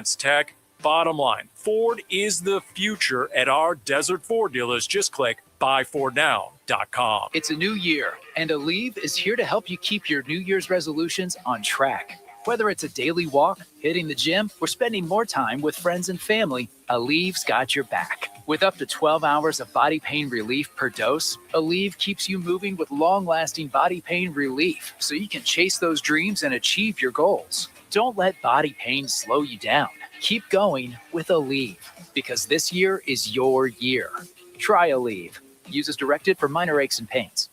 Tech. Bottom line, Ford is the future at our Desert Ford dealers. Just click buyfordnow.com. It's a new year, and Aleve is here to help you keep your New Year's resolutions on track. Whether it's a daily walk, hitting the gym, or spending more time with friends and family, Aleve's got your back. With up to 12 hours of body pain relief per dose, Aleve keeps you moving with long-lasting body pain relief so you can chase those dreams and achieve your goals. Don't let body pain slow you down. Keep going with Aleve, because this year is your year. Try Aleve. Use as directed for minor aches and pains.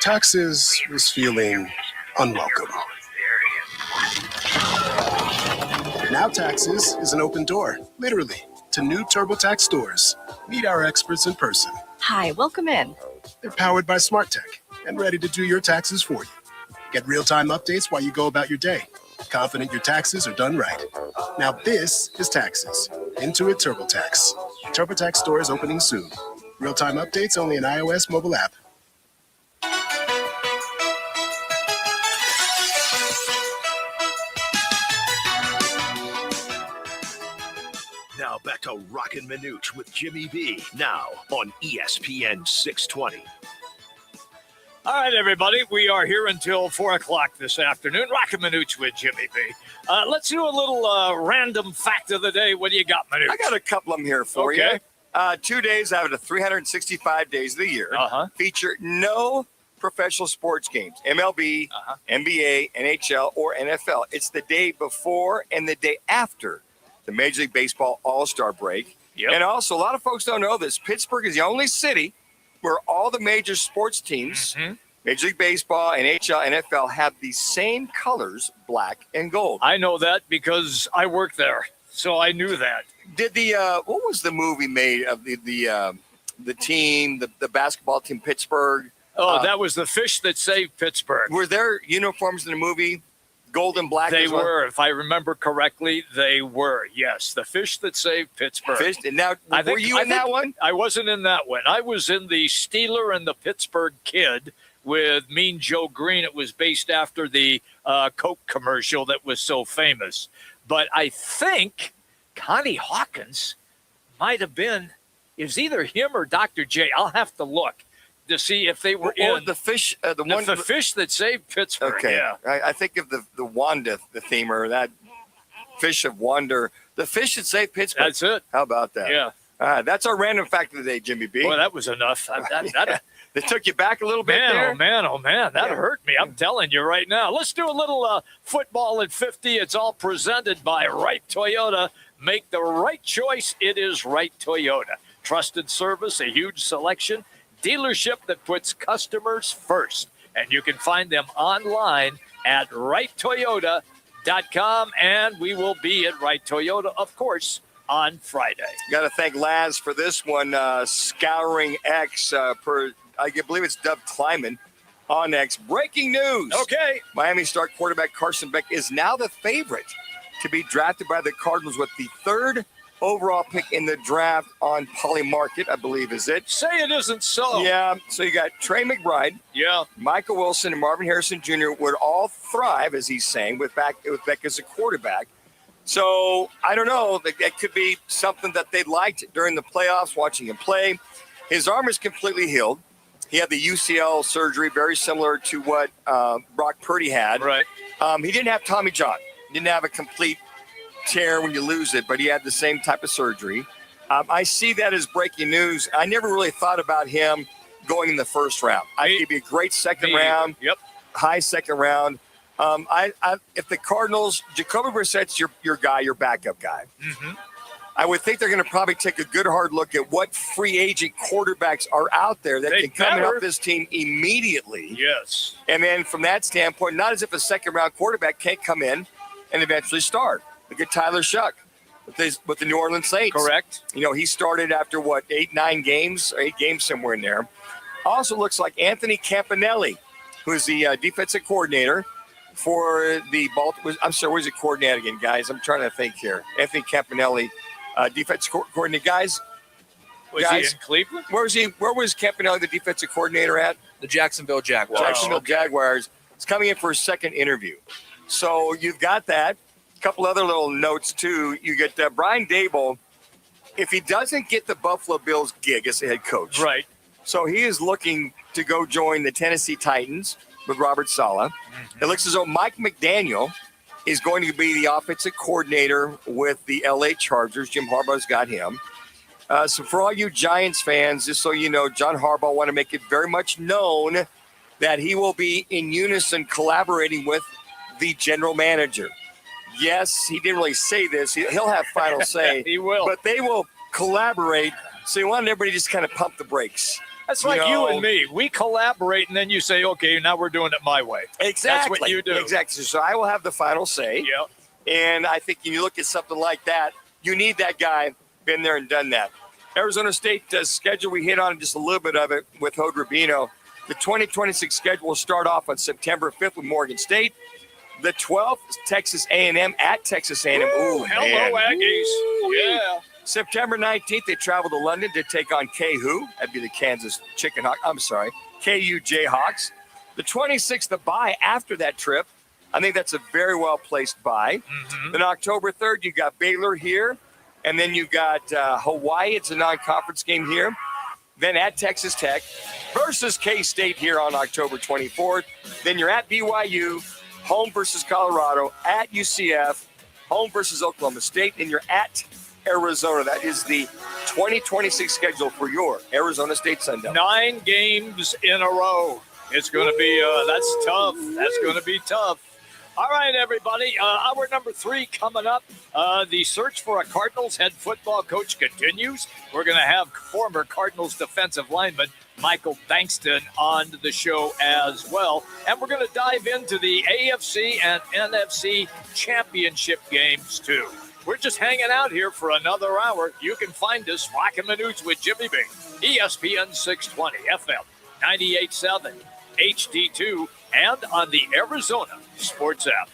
Taxes was feeling unwelcome. Now Taxes is an open door, literally, to new TurboTax stores. Meet our experts in person. Hi, welcome in. They're powered by smart tech and ready to do your taxes for you. Get real-time updates while you go about your day. Confident your taxes are done right. Now this is Taxes. Intuit TurboTax. TurboTax stores opening soon. Real-time updates only in iOS mobile app. Now back to Roc and Manuch with Jimmy B. Now on ESPN 620. All right, everybody. We are here until 4 o'clock this afternoon. Roc and Manuch with Jimmy B. Let's do a little random fact of the day. What do you got, Manuch? I got a couple of them here for you. 2 days out of the 365 days of the year feature no professional sports games, MLB, NBA, NHL, or NFL. It's the day before and the day after the Major League Baseball All-Star break. And also, a lot of folks don't know this. Pittsburgh is the only city where all the major sports teams, Major League Baseball, NHL, NFL, have the same colors, black and gold. I know that because I work there, so I knew that. Did the what was the movie made of the team, the basketball team, Pittsburgh? Oh, that was The Fish That Saved Pittsburgh. Were there uniforms in the movie? Gold and black. They were, if I remember correctly, they were. Yes, The Fish That Saved Pittsburgh. Fish. And now, were you in that one? I wasn't in that one. I was in the Steeler and the Pittsburgh Kid with Mean Joe Green. It was based after the Coke commercial that was so famous. But I think Connie Hawkins might have been. It was either him or Dr. J. I'll have to look to see if they were in the fish, the Fish That Saved Pittsburgh. Okay, yeah. I think of the Wanda, the themer, that Fish of Wonder, the Fish That Saved Pittsburgh. That's it. How about that? Yeah. That's our random fact of the day, Jimmy B. Well, that was enough. That took you back a little bit there. Oh, man. That hurt me. I'm telling you right now. Let's do a little football at 50. It's all presented by Wright Toyota. Make the right choice. It is Wright Toyota. Trusted service, a huge selection. Dealership that puts customers first. And you can find them online at WrightToyota.com. And we will be at Wright Toyota, of course, on Friday. Got to thank Laz for this one. Scouring X I believe it's Dub Kleiman on X. Breaking news. Okay. Miami star quarterback Carson Beck is now the favorite to be drafted by the Cardinals with the third overall pick in the draft on Poly Market, I believe, is it? Say it isn't so. Yeah. So you got Trey McBride, Michael Wilson, and Marvin Harrison Jr. would all thrive, as he's saying, with Beck as a quarterback. So I don't know. That could be something that they liked during the playoffs, watching him play. His arm is completely healed. He had the UCL surgery, very similar to what Brock Purdy had. Right. He didn't have Tommy John. Didn't have a complete tear when you lose it, but he had the same type of surgery. I see that as breaking news. I never really thought about him going in the first round. I think he'd be a great second round. High second round. If the Cardinals, Jacoby Brissett's your guy, your backup guy. I would think they're going to probably take a good hard look at what free agent quarterbacks are out there that can come and help this team immediately. Yes. And then from that standpoint, not as if a second-round quarterback can't come in and eventually start. Look at Tyler Shuck with the New Orleans Saints. Correct. You know, he started after, 8 games somewhere in there. Also looks like Anthony Campanelli, who is the defensive coordinator for the Baltimore. I'm sorry, where's the coordinator again, guys? I'm trying to think here. Anthony Campanelli, defensive coordinator. Guys, was he in Cleveland? Where was Campanelli, the defensive coordinator, at? The Jacksonville Jaguars. Jacksonville Jaguars. He's coming in for a second interview. So you've got that. couple other little notes, too. You get Brian Dable. If he doesn't get the Buffalo Bills gig as the head coach. Right. So he is looking to go join the Tennessee Titans with Robert Saleh. It looks as though Mike McDaniel is going to be the offensive coordinator with the L.A. Chargers. Jim Harbaugh's got him. So for all you Giants fans, just so you know, John Harbaugh want to make it very much known that he will be in unison collaborating with the general manager. Yes, he didn't really say this. He'll have final say. He will. But they will collaborate. So you want everybody to just kind of pump the brakes. That's like you and me. We collaborate, and then you say, okay, now we're doing it my way. Exactly. That's what you do. Exactly. So I will have the final say. Yeah. And I think when you look at something like that, you need that guy, been there and done that. Arizona State schedule, we hit on just a little bit of it with Hod Rabino. The 2026 schedule will start off on September 5th with Morgan State. The 12th is Texas A&M at Texas A&M. Ooh, hello, man. Aggies. Yeah. September 19th, they travel to London to take on KU. That'd be the Kansas Chicken Hawk. I'm sorry, KU Jayhawks. The 26th, the bye after that trip. I think that's a very well-placed bye. Mm-hmm. Then October 3rd, you got Baylor here. And then you got Hawaii. It's a non-conference game here. Then at Texas Tech versus K-State here on October 24th. Then you're at BYU, home versus Colorado, at UCF, home versus Oklahoma State, and you're at Arizona. That is the 2026 schedule for your Arizona State Sun Devils. 9 games in a row. It's going to be, that's tough. That's going to be tough. All right, everybody. Hour number 3 coming up. The search for a Cardinals head football coach continues. We're going to have former Cardinals defensive lineman Michael Bankston on the show as well. And we're going to dive into the AFC and NFC championship games, too. We're just hanging out here for another hour. You can find us, Roc and Manuch with Jimmy B, ESPN 620, FM 98.7, HD-2, and on the Arizona Sports app.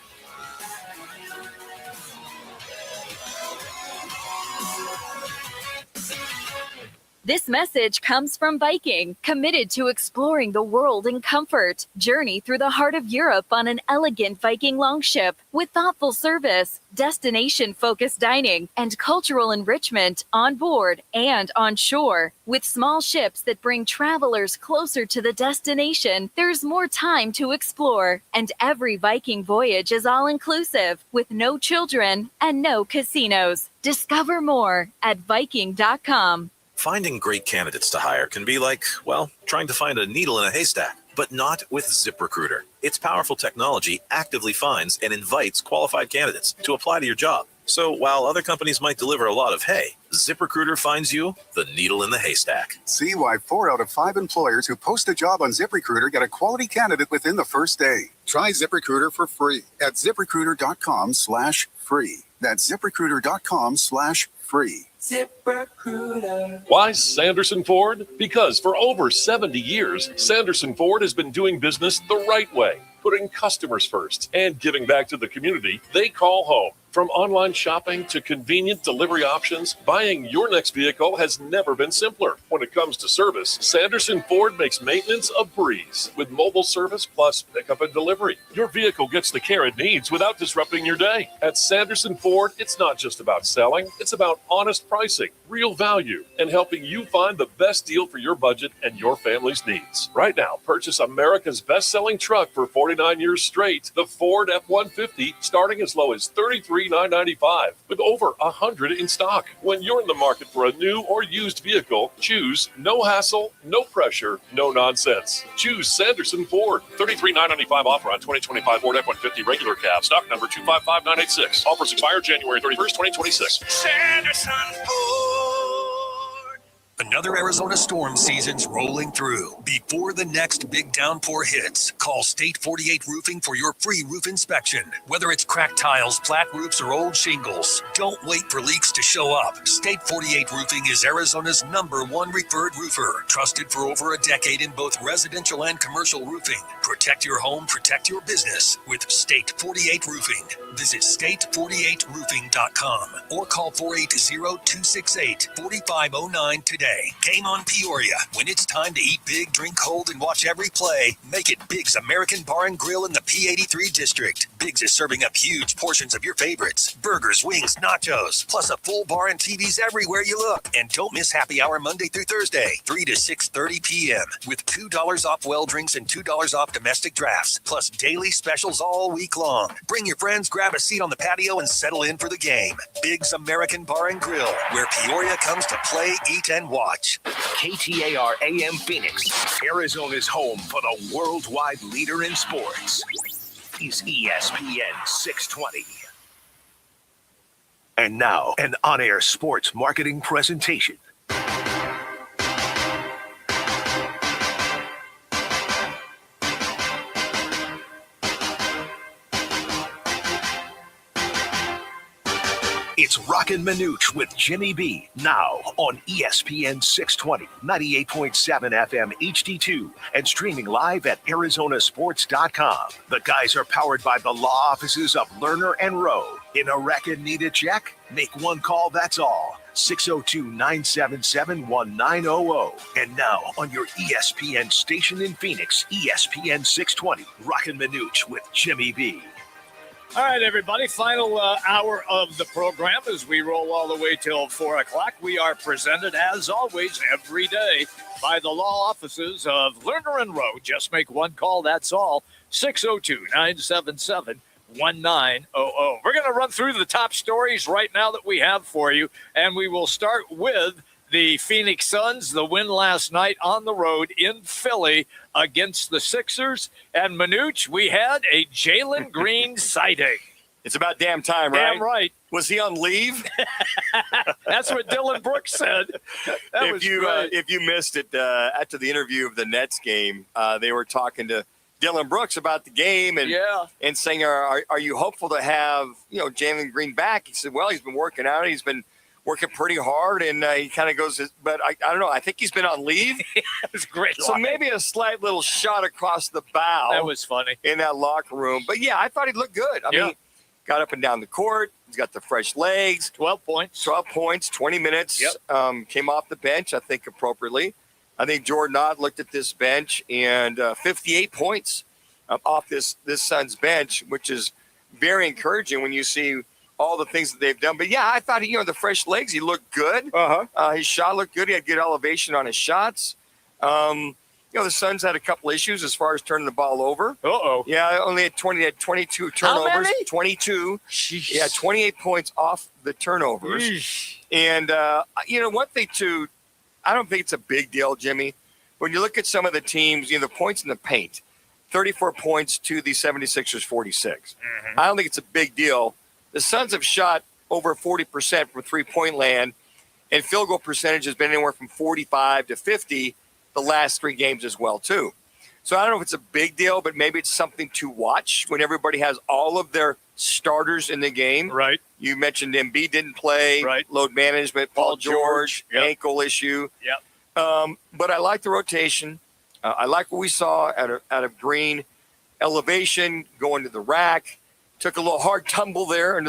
This message comes from Viking, committed to exploring the world in comfort. Journey through the heart of Europe on an elegant Viking longship with thoughtful service, destination-focused dining, and cultural enrichment on board and on shore. With small ships that bring travelers closer to the destination, there's more time to explore. And every Viking voyage is all-inclusive, with no children and no casinos. Discover more at Viking.com. Finding great candidates to hire can be like, well, trying to find a needle in a haystack, but not with ZipRecruiter. Its powerful technology actively finds and invites qualified candidates to apply to your job. So while other companies might deliver a lot of hay, ZipRecruiter finds you the needle in the haystack. See why 4 out of 5 employers who post a job on ZipRecruiter get a quality candidate within the first day. Try ZipRecruiter for free at ZipRecruiter.com/free. That's ZipRecruiter.com/free. ZipRecruiter. Why Sanderson Ford? Because for over 70 years, Sanderson Ford has been doing business the right way, putting customers first and giving back to the community they call home. From online shopping to convenient delivery options, buying your next vehicle has never been simpler. When it comes to service, Sanderson Ford makes maintenance a breeze with mobile service plus pickup and delivery. Your vehicle gets the care it needs without disrupting your day. At Sanderson Ford, it's not just about selling, it's about honest pricing, real value, and helping you find the best deal for your budget and your family's needs. Right now, purchase America's best-selling truck for 49 years straight, the Ford F-150, starting as low as $33,995, with over 100 in stock. When you're in the market for a new or used vehicle, choose no hassle, no pressure, no nonsense. Choose Sanderson Ford. $33,995 offer on 2025 Ford F-150 regular cab, stock number 255986. Offers expire January 31st, 2026. Sanderson Ford. Another Arizona storm season's rolling through. Before the next big downpour hits, call State 48 Roofing for your free roof inspection. Whether it's cracked tiles, flat roofs, or old shingles, don't wait for leaks to show up. State 48 Roofing is Arizona's #1 referred roofer, trusted for over a decade in both residential and commercial roofing. Protect your home, protect your business with State 48 Roofing. Visit state48roofing.com or call 480-268-4509 today. Thursday. Game on Peoria. When it's time to eat big, drink cold, and watch every play, make it Big's American Bar and Grill in the P83 district. Big's is serving up huge portions of your favorites. Burgers, wings, nachos, plus a full bar and TVs everywhere you look. And don't miss happy hour Monday through Thursday, 3 to 6:30 p.m. with $2 off well drinks and $2 off domestic drafts, plus daily specials all week long. Bring your friends, grab a seat on the patio, and settle in for the game. Big's American Bar and Grill, where Peoria comes to play, eat, and watch. KTAR AM Phoenix, Arizona's home for the worldwide leader in sports, is ESPN 620. And now, an on-air sports marketing presentation. It's Roc and Manuch with Jimmy B. Now on ESPN 620, 98.7 FM HD-2, and streaming live at ArizonaSports.com. The guys are powered by the law offices of Lerner and Rowe. In a wreck and need a check? Make one call, that's all. 602-977-1900. And now on your ESPN station in Phoenix, ESPN 620, Roc and Manuch with Jimmy B. All right, everybody, final hour of the program as we roll all the way till 4 o'clock. We are presented, as always, every day by the law offices of Lerner and Rowe. Just make one call, that's all. 602-977-1900. We're going to run through the top stories right now that we have for you, and we will start with the Phoenix Suns, the win last night on the road in Philly against the Sixers. And Manuch, we had a Jalen Green sighting. It's about damn time, right? Damn right. Was he on leave? That's what Dylan Brooks said. If you missed it, after the interview of the Nets game, they were talking to Dylan Brooks about the game and saying, are you hopeful to have Jalen Green back? He said, well, he's been working out. He's been working pretty hard, and he kind of goes, but I don't know. I think he's been on leave. It was great. So maybe a slight little shot across the bow. That was funny. In that locker room. But, yeah, I thought he looked good. I mean, got up and down the court. He's got the fresh legs. 12 points. 20 minutes. Yep. Came off the bench, I think, appropriately. I think Jordan Ott looked at this bench, and 58 points off this Suns bench, which is very encouraging when you see all the things that they've done. But, yeah, I thought, the fresh legs, he looked good. His shot looked good. He had good elevation on his shots. The Suns had a couple issues as far as turning the ball over. Yeah, only had 22 turnovers. How many? 22. Jeez. Yeah, 28 points off the turnovers. Jeez. And, one thing, too, I don't think it's a big deal, Jimmy. When you look at some of the teams, the points in the paint, 34 points to the 76ers 46. I don't think it's a big deal. The Suns have shot over 40% from three-point land, and field goal percentage has been anywhere from 45 to 50 the last three games as well, too. So I don't know if it's a big deal, but maybe it's something to watch when everybody has all of their starters in the game. Right. You mentioned Embiid didn't play. Right. Load management, Paul George. Ankle issue. Yep. But I like the rotation. I like what we saw out of Green. Elevation, going to the rack. Took a little hard tumble there on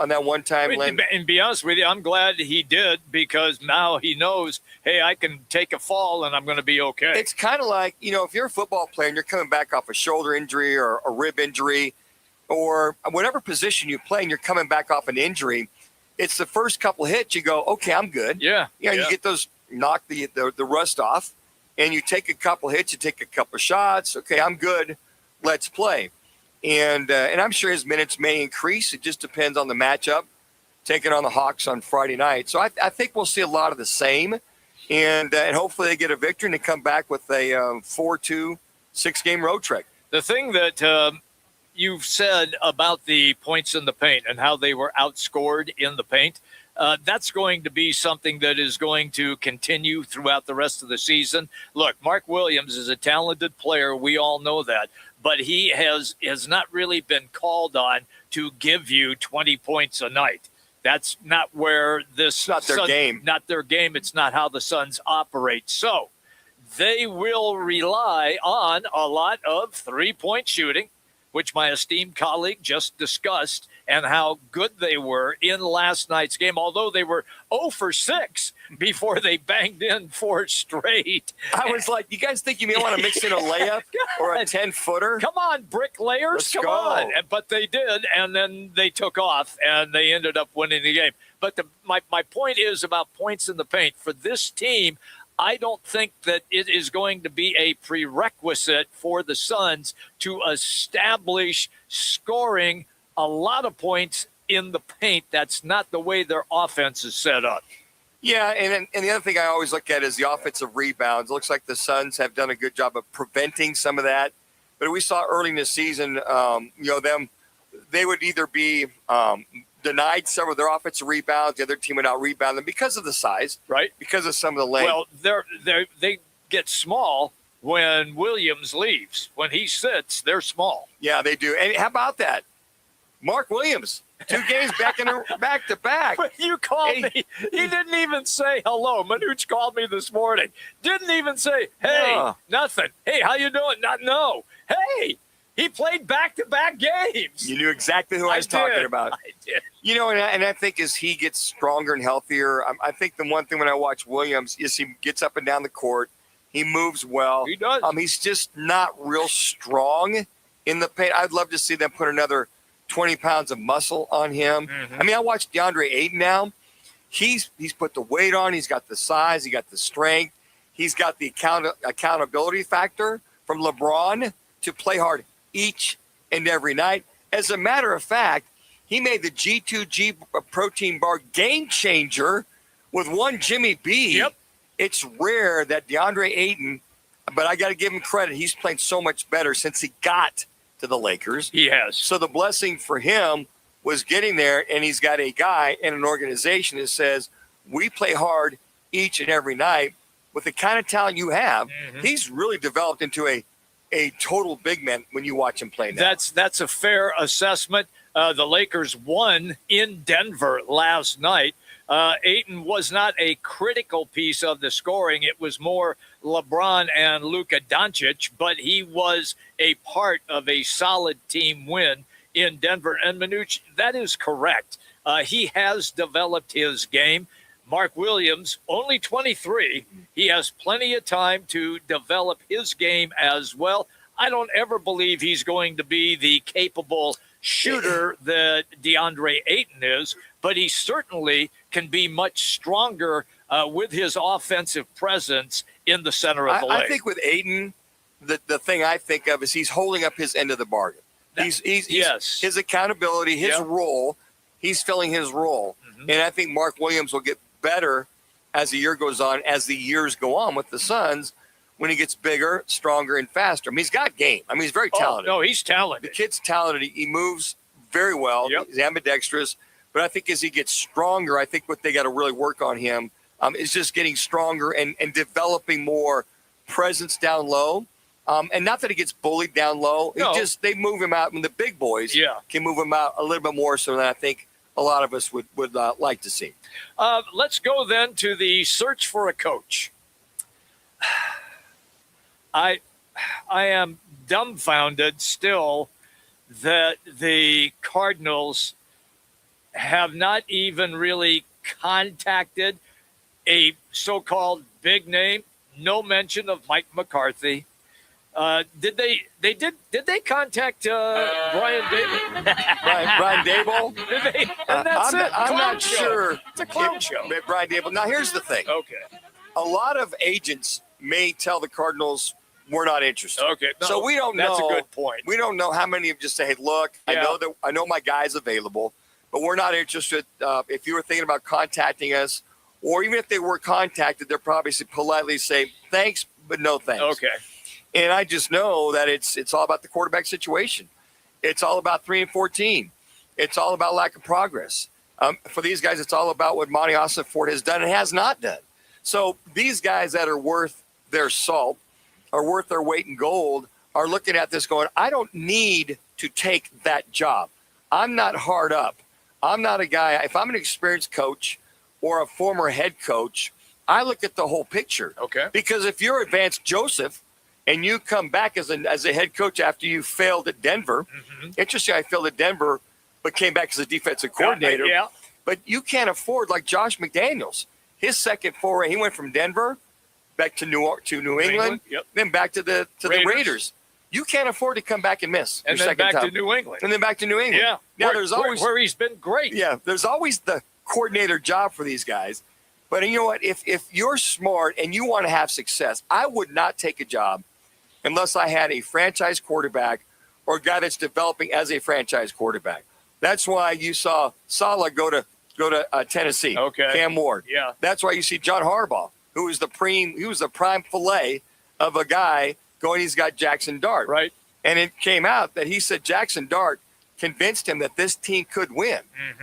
that one-time land. And be honest with you, I'm glad he did, because now he knows, hey, I can take a fall and I'm going to be okay. It's kind of like, if you're a football player and you're coming back off a shoulder injury or a rib injury or whatever position you play and you're coming back off an injury, it's the first couple hits you go, okay, I'm good. Yeah. You get those, knock the rust off, and you take a couple hits, you take a couple shots. Okay, I'm good. Let's play. And I'm sure his minutes may increase. It just depends on the matchup, taking on the Hawks on Friday night. So I think we'll see a lot of the same, and hopefully they get a victory and they come back with a 4-2, 6-game road trip. The thing that you've said about the points in the paint and how they were outscored in the paint, that's going to be something that is going to continue throughout the rest of the season. Look, Mark Williams is a talented player. We all know that. But he has not really been called on to give you 20 points a night. That's not where this... Not their game. Not their game. It's not how the Suns operate. So they will rely on a lot of three-point shooting. which my esteemed colleague just discussed, and how good they were in last night's game, although they were 0 for 6 before they banged in 4 straight. I was like, you guys think you may want to mix in a layup or a 10-footer? Come on, bricklayers. Let's Come go. on. But they did, and then they took off, and they ended up winning the game. But my point is about points in the paint. For this team, I don't think that it is going to be a prerequisite for the Suns to establish scoring a lot of points in the paint. That's not the way their offense is set up. Yeah, and the other thing I always look at is the offensive rebounds. It looks like the Suns have done a good job of preventing some of that. But we saw early in the season, they would either be denied some of their offensive rebounds, the other team would out-rebound them because of the size, right? Because of some of the length. Well, they get small when Williams leaves. When he sits, they're small. Yeah, they do. And how about that? Mark Williams, 2 games back to back. But you called me. He didn't even say hello. Manuch called me this morning. Didn't even say, hey, nothing. Hey, how you doing? No. Hey, he played back-to-back games. You knew exactly who I was talking about. I did. And I think as he gets stronger and healthier, I think the one thing when I watch Williams is he gets up and down the court. He moves well. He does. He's just not real strong in the paint. I'd love to see them put another 20 pounds of muscle on him. Mm-hmm. I mean, I watched DeAndre Ayton now. He's put the weight on. He's got the size. He got the strength. He's got the accountability factor from LeBron to play hard each and every night. As a matter of fact, he made the G2G protein bar game changer with one Jimmy B. Yep. It's rare that DeAndre Ayton, but I got to give him credit. He's playing so much better since he got to the Lakers. He has. So the blessing for him was getting there, and he's got a guy and an organization that says, we play hard each and every night with the kind of talent you have. Mm-hmm. He's really developed into a total big man when you watch him play now. That's a fair assessment. The Lakers won in Denver last night. Ayton was not a critical piece of the scoring. It was more LeBron and Luka Doncic, but he was a part of a solid team win in Denver. And Manuch, that is correct. He has developed his game. Mark Williams, only 23. He has plenty of time to develop his game as well. I don't ever believe he's going to be the capable shooter that DeAndre Ayton is, but he certainly can be much stronger with his offensive presence in the center of the lane. I think with Ayton, the thing I think of is he's holding up his end of the bargain. He's yes. His accountability, his role, he's filling his role. Mm-hmm. And I think Mark Williams will get better as the year goes on, as the years go on with the Suns, when he gets bigger, stronger, and faster. I mean, he's got game. I mean, he's very talented. No, he's talented. The kid's talented. He moves very well. Yep. He's ambidextrous. But I think as he gets stronger, I think what they got to really work on him is just getting stronger and developing more presence down low. And not that he gets bullied down low. No. They move him out, and the big boys can move him out a little bit more so than I think a lot of us would like to see. Let's go then to the search for a coach. I am dumbfounded still that the Cardinals have not even really contacted a so-called big name. No mention of Mike McCarthy. Did they contact Brian Dable? Brian Dable? Did they? And that's I'm not sure. It's a clown show. Brian Dable. Now, here's the thing. Okay. A lot of agents may tell the Cardinals we're not interested. Okay. No, so we don't know. That's a good point. We don't know how many of just say, hey, look, I know my guy's available, but we're not interested. If you were thinking about contacting us, or even if they were contacted, they'll probably politely say, thanks, but no thanks. Okay. And I just know that it's all about the quarterback situation. It's all about 3-14. It's all about lack of progress. For these guys, it's all about what Monty Ossenfort has done and has not done. So these guys that are worth their salt, are worth their weight in gold, are looking at this going, I don't need to take that job. I'm not hard up. I'm not a guy. If I'm an experienced coach or a former head coach, I look at the whole picture. Okay. Because if you're Advanced Joseph, and you come back as a head coach after you failed at Denver. Interesting, I failed at Denver, but came back as a defensive coordinator. Yeah. But you can't afford, like Josh McDaniels, his second foray, he went from Denver back to New England, then back to the Raiders. You can't afford to come back and miss and your then second back time. to New England. And then back to New England. Yeah. Now there's always where he's been great. Yeah, there's always the coordinator job for these guys. But you know what? If you're smart and you want to have success, I would not take a job unless I had a franchise quarterback or a guy that's developing as a franchise quarterback. That's why you saw Saleh go to Tennessee. Okay. Cam Ward. Yeah. That's why you see John Harbaugh, who was the prime fillet of a guy going. He's got Jackson Dart. Right. And it came out that he said Jackson Dart convinced him that this team could win.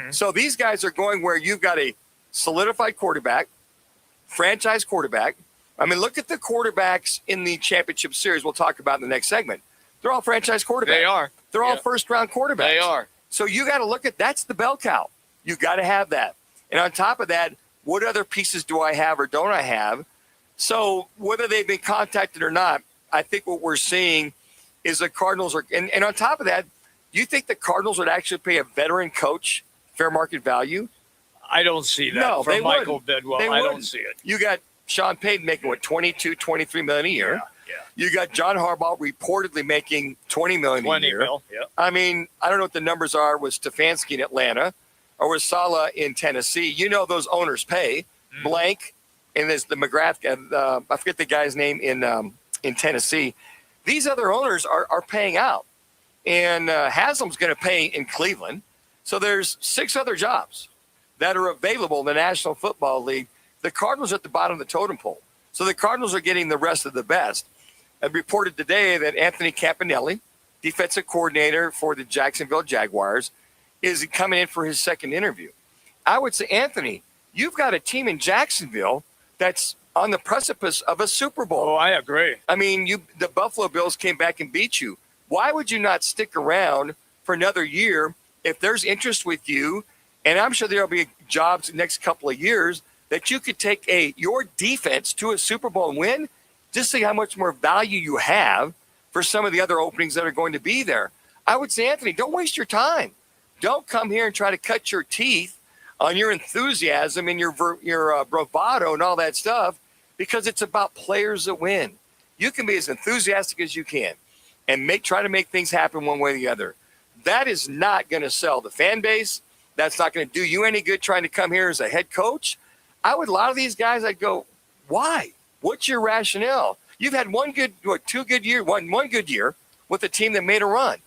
So these guys are going where you've got a solidified quarterback, franchise quarterback. I mean, look at the quarterbacks in the championship series we'll talk about in the next segment. They're all franchise quarterbacks. They are. They're all first-round quarterbacks. They are. So you got to look at that's the bell cow. You got to have that. And on top of that, what other pieces do I have or don't I have? So whether they've been contacted or not, I think what we're seeing is the Cardinals are – and on top of that, do you think the Cardinals would actually pay a veteran coach fair market value? I don't see that from Michael Bidwell. I don't see it. You got Sean Payton making, what, $22-23 million a year. Yeah. You got John Harbaugh reportedly making $20 million a year. Yeah. I mean, I don't know what the numbers are with Stefanski in Atlanta or with Saleh in Tennessee. You know those owners pay. Blank, and there's the McGrath, I forget the guy's name in Tennessee. These other owners are paying out. And Haslam's going to pay in Cleveland. So there's 6 other jobs that are available in the National Football League. The Cardinals are at the bottom of the totem pole. So the Cardinals are getting the rest of the best. I reported today that Anthony Campanelli, defensive coordinator for the Jacksonville Jaguars, is coming in for his second interview. I would say, Anthony, you've got a team in Jacksonville that's on the precipice of a Super Bowl. Oh, I agree. I mean, the Buffalo Bills came back and beat you. Why would you not stick around for another year if there's interest with you? And I'm sure there'll be jobs the next couple of years that you could take your defense to a Super Bowl and win. Just see how much more value you have for some of the other openings that are going to be there. I would say, Anthony, don't waste your time. Don't come here and try to cut your teeth on your enthusiasm and your bravado and all that stuff, because it's about players that win. You can be as enthusiastic as you can and try to make things happen one way or the other. That is not going to sell the fan base. That's not going to do you any good trying to come here as a head coach. A lot of these guys, I'd go, why? What's your rationale? You've had one good year with a team that made a run.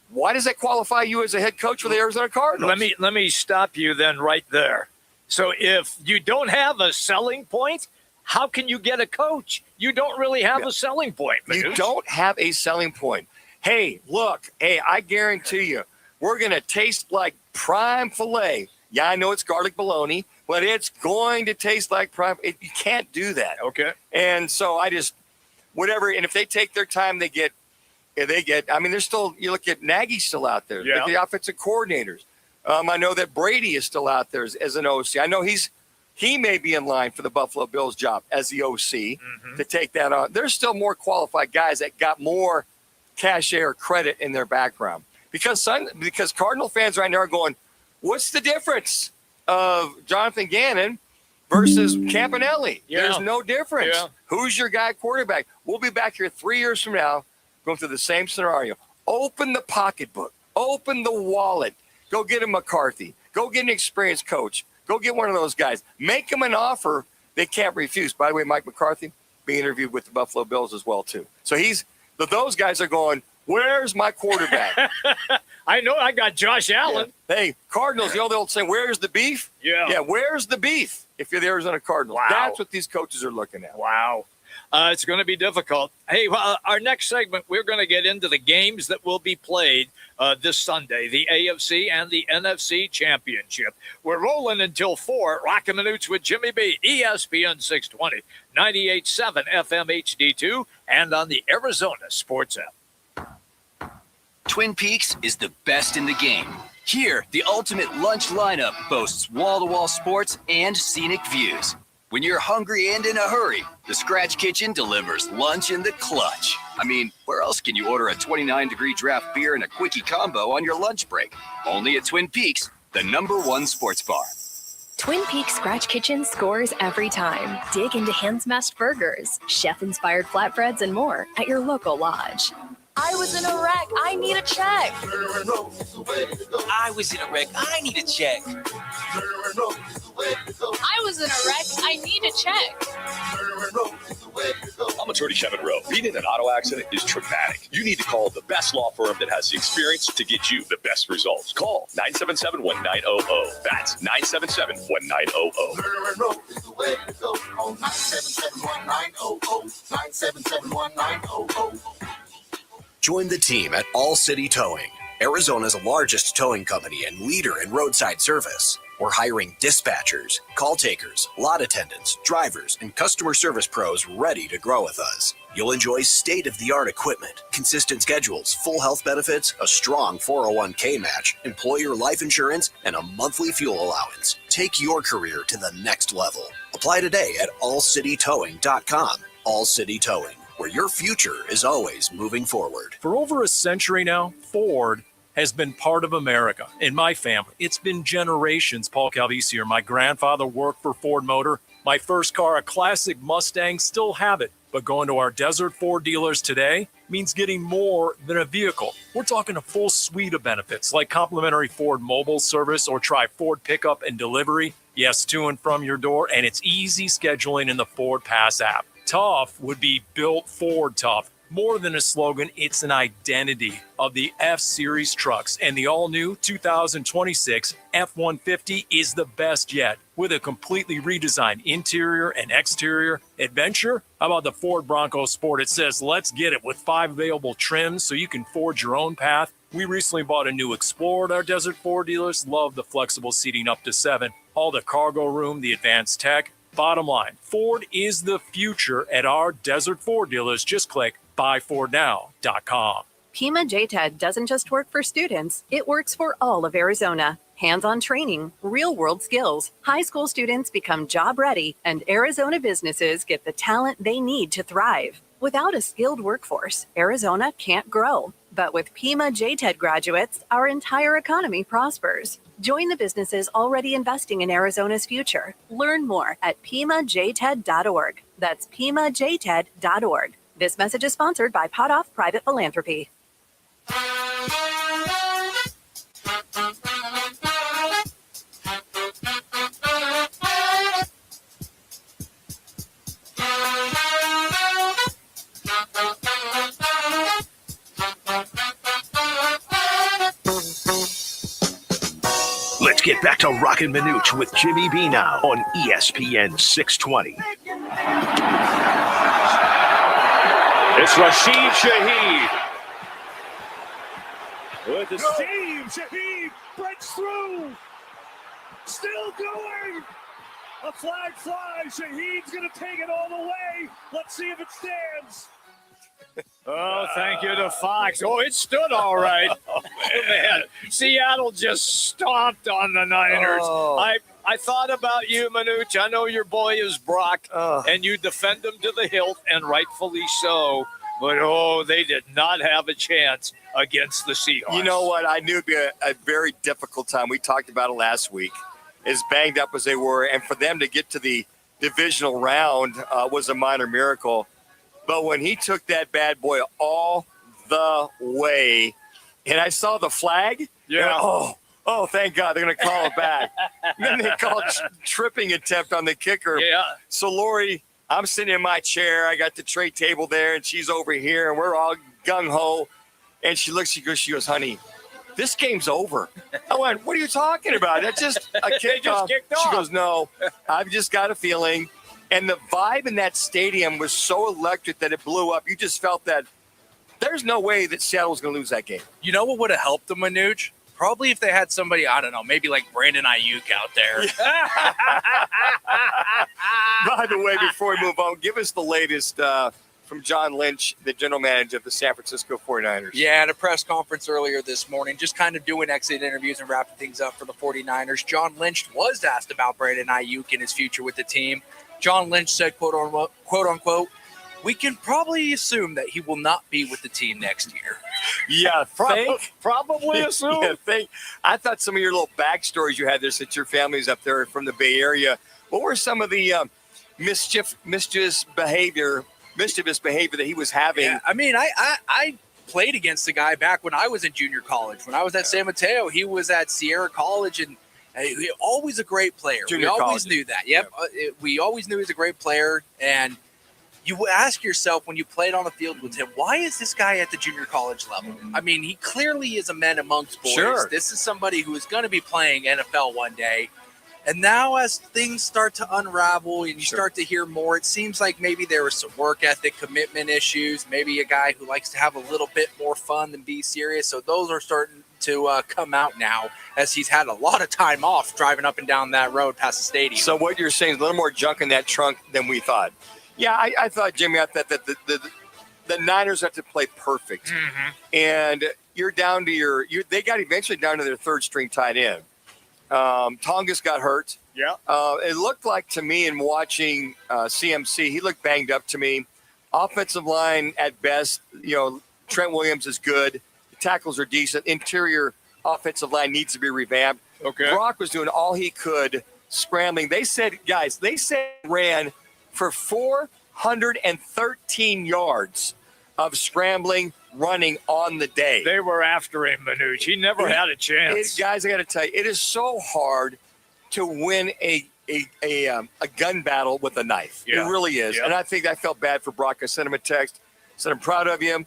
Why does that qualify you as a head coach for the Arizona Cardinals? Let me stop you then right there. So if you don't have a selling point, how can you get a coach? You don't really have a selling point, Manuch. You don't have a selling point. Hey, look, I guarantee you, we're going to taste like prime filet. Yeah, I know it's garlic bologna, but it's going to taste like prime. You can't do that. Okay. And so and if they take their time, there's still, you look at Nagy's still out there. Yeah. Look at the offensive coordinators. I know that Brady is still out there as an OC. I know he may be in line for the Buffalo Bills job as the OC to take that on. There's still more qualified guys that got more cachet or credit in their background. Because Cardinal fans right now are going, what's the difference of Jonathan Gannon versus Campanelli? Yeah. There's no difference. Yeah. Who's your guy quarterback? We'll be back here 3 years from now going through the same scenario. Open the pocketbook. Open the wallet. Go get a McCarthy. Go get an experienced coach. Go get one of those guys. Make them an offer they can't refuse. By the way, Mike McCarthy being interviewed with the Buffalo Bills as well, too. So those guys are going, where's my quarterback? I know I got Josh Allen. Yeah. Hey, Cardinals, the old saying, where's the beef? Yeah, where's the beef if you're the Arizona Cardinals? Wow. That's what these coaches are looking at. Wow. It's going to be difficult. Hey, our next segment, we're going to get into the games that will be played this Sunday, the AFC and the NFC Championship. We're rolling until 4. Roc and Manuch with Jimmy B, ESPN 620, 98.7 FM HD2, and on the Arizona Sports app. Twin Peaks is the best in the game. Here, the ultimate lunch lineup boasts wall-to-wall sports and scenic views. When you're hungry and in a hurry, the Scratch Kitchen delivers lunch in the clutch. I mean, where else can you order a 29-degree draft beer and a Quickie combo on your lunch break? Only at Twin Peaks, the #1 sports bar. Twin Peaks Scratch Kitchen scores every time. Dig into hand-smashed burgers, chef-inspired flatbreads, and more at your local lodge. I was in a wreck. I need a check. I was in a wreck. I need a check. I was in a wreck. I need a check. I'm attorney Kevin Rowe. Being in an auto accident is traumatic. You need to call the best law firm that has the experience to get you the best results. Call 977-1900. That's 977-1900. 977-1900. Join the team at All City Towing, Arizona's largest towing company and leader in roadside service. We're hiring dispatchers, call takers, lot attendants, drivers, and customer service pros ready to grow with us. You'll enjoy state-of-the-art equipment, consistent schedules, full health benefits, a strong 401k match, employer life insurance, and a monthly fuel allowance. Take your career to the next level. Apply today at allcitytowing.com. All City Towing, where your future is always moving forward. For over a century now, Ford has been part of America. In my family, it's been generations. Paul Calvisi here. My grandfather worked for Ford Motor. My first car, a classic Mustang, still have it. But going to our Desert Ford dealers today means getting more than a vehicle. We're talking a full suite of benefits like complimentary Ford mobile service or try Ford pickup and delivery. Yes, to and from your door, and it's easy scheduling in the Ford Pass app. Tough would be built Ford tough. More than a slogan, it's an identity of the F-Series trucks. And the all-new 2026 F-150 is the best yet. With a completely redesigned interior and exterior adventure, how about the Ford Bronco Sport? It says, let's get it, with 5 available trims so you can forge your own path. We recently bought a new Explorer at our Desert Ford dealers. Love the flexible seating up to 7. All the cargo room, the advanced tech. Bottom line, Ford is the future at our Desert Ford dealers. Just click buyfordnow.com. Pima JTED doesn't just work for students, it works for all of Arizona. Hands-on training, real-world skills, high school students become job-ready, and Arizona businesses get the talent they need to thrive. Without a skilled workforce, Arizona can't grow. But with Pima JTED graduates, our entire economy prospers. Join the businesses already investing in Arizona's future. Learn more at PimaJTED.org. That's PimaJTED.org. This message is sponsored by Potoff Private Philanthropy. Let's get back to Roc and Manuch with Jimmy B now on ESPN 620. It's Rashid Shaheed. With the Steve Shaheed breaks through. Still going. A flag flies. Shaheed's going to take it all the way. Let's see if it stands. Oh, thank you to Fox. Oh, it stood all right. Oh, man. Seattle just stomped on the Niners. Oh. I thought about you, Manuch. I know your boy is Brock, and you defend him to the hilt, and rightfully so. But, they did not have a chance against the Seahawks. You know what? I knew it would be a very difficult time. We talked about it last week. As banged up as they were, and for them to get to the divisional round was a minor miracle. But when he took that bad boy all the way, and I saw the flag, yeah. Oh, thank God, they're going to call it back. Then they called tripping attempt on the kicker. Yeah. So, Lori, I'm sitting in my chair. I got the tray table there, and she's over here, and we're all gung-ho. And she goes, honey, this game's over. I went, what are you talking about? That's just a kickoff. She goes, no, I've just got a feeling. And the vibe in that stadium was so electric that it blew up. You just felt that there's no way that Seattle was going to lose that game. You know what would have helped them, Manuch? Probably if they had somebody, I don't know, maybe like Brandon Ayuk out there. By the way, before we move on, give us the latest from John Lynch, the general manager of the San Francisco 49ers. Yeah, at a press conference earlier this morning, just kind of doing exit interviews and wrapping things up for the 49ers. John Lynch was asked about Brandon Ayuk and his future with the team. John Lynch said, quote unquote, we can probably assume that he will not be with the team next year. Yeah, probably assume. Yeah, I thought some of your little backstories you had there since your family's up there from the Bay Area. What were some of the mischievous behavior that he was having? Yeah, I mean, I played against the guy back when I was in junior college. When I was at San Mateo, he was at Sierra College, and he always a great player. We always knew that. Yep, we always knew he was a great player, and you would ask yourself when you played on the field with him, why is this guy at the junior college level? I mean, he clearly is a man amongst boys. Sure. This is somebody who is going to be playing NFL one day. And now as things start to unravel and you start to hear more, it seems like maybe there was some work ethic, commitment issues, maybe a guy who likes to have a little bit more fun than be serious. So those are starting to come out now as he's had a lot of time off driving up and down that road past the stadium. So what you're saying is a little more junk in that trunk than we thought. Yeah, I thought, Jimmy, I thought that the Niners have to play perfect. Mm-hmm. And you're down to they got eventually down to their third string tight end. Tongas got hurt. Yeah. It looked like to me in watching CMC, he looked banged up to me. Offensive line at best, Trent Williams is good. The tackles are decent. Interior offensive line needs to be revamped. Okay. Brock was doing all he could scrambling. They said ran for 413 yards of scrambling, running on the day. They were after him, Manuch. He never had a chance. Guys, I got to tell you, it is so hard to win a gun battle with a knife. Yeah. It really is. Yeah. And I think I felt bad for Brock. I sent him a text, said I'm proud of you.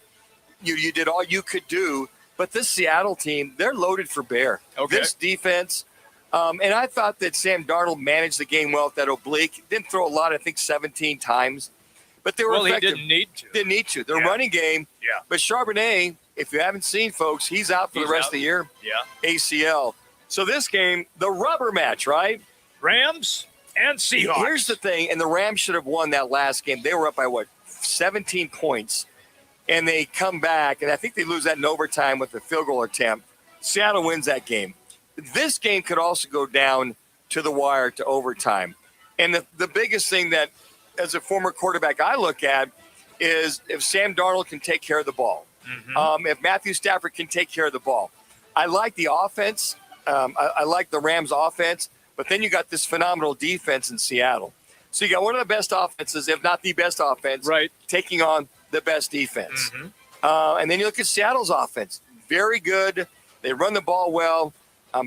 You did all you could do. But this Seattle team, they're loaded for bear. Okay. This defense, and I thought that Sam Darnold managed the game well with that oblique. Didn't throw a lot, I think 17 times. But they were effective. He didn't need to. Didn't need to. Their running game. Yeah. But Charbonnet, if you haven't seen, folks, he's out for the rest of the year. Yeah. ACL. So this game, the rubber match, right? Rams and Seahawks. Here's the thing, and the Rams should have won that last game. They were up by, 17 points. And they come back, and I think they lose that in overtime with a field goal attempt. Seattle wins that game. This game could also go down to the wire to overtime. And the biggest thing that, as a former quarterback, I look at is if Sam Darnold can take care of the ball. Mm-hmm. If Matthew Stafford can take care of the ball. I like the offense. I like the Rams offense. But then you got this phenomenal defense in Seattle. So you got one of the best offenses, if not the best offense, taking on the best defense. Mm-hmm. And then you look at Seattle's offense. Very good. They run the ball well.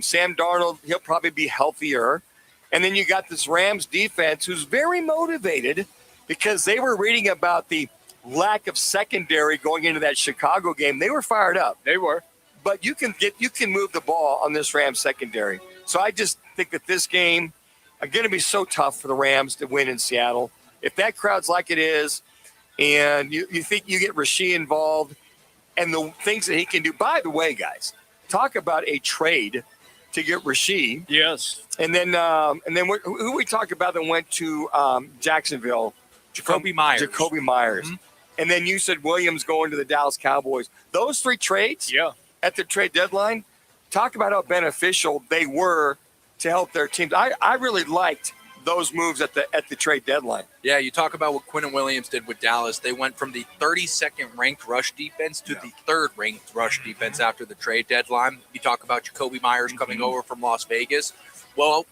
Sam Darnold, he'll probably be healthier. And then you got this Rams defense who's very motivated because they were reading about the lack of secondary going into that Chicago game. They were fired up. They were. But you can move the ball on this Rams secondary. So I just think that this game is going to be so tough for the Rams to win in Seattle. If that crowd's like it is, and you think you get Rasheed involved and the things that he can do. By the way, guys, talk about a trade to get Rasheed. Yes. And then who we talked about that went to Jacksonville? Jacoby Myers. Mm-hmm. And then you said Williams going to the Dallas Cowboys. Those three trades at the trade deadline, talk about how beneficial they were to help their teams. I really liked those moves at the trade deadline. Yeah, you talk about what Quinnen Williams did with Dallas. They went from the 32nd ranked rush defense to the 3rd ranked rush defense after the trade deadline. You talk about Jacoby Myers coming over from Las Vegas. Well,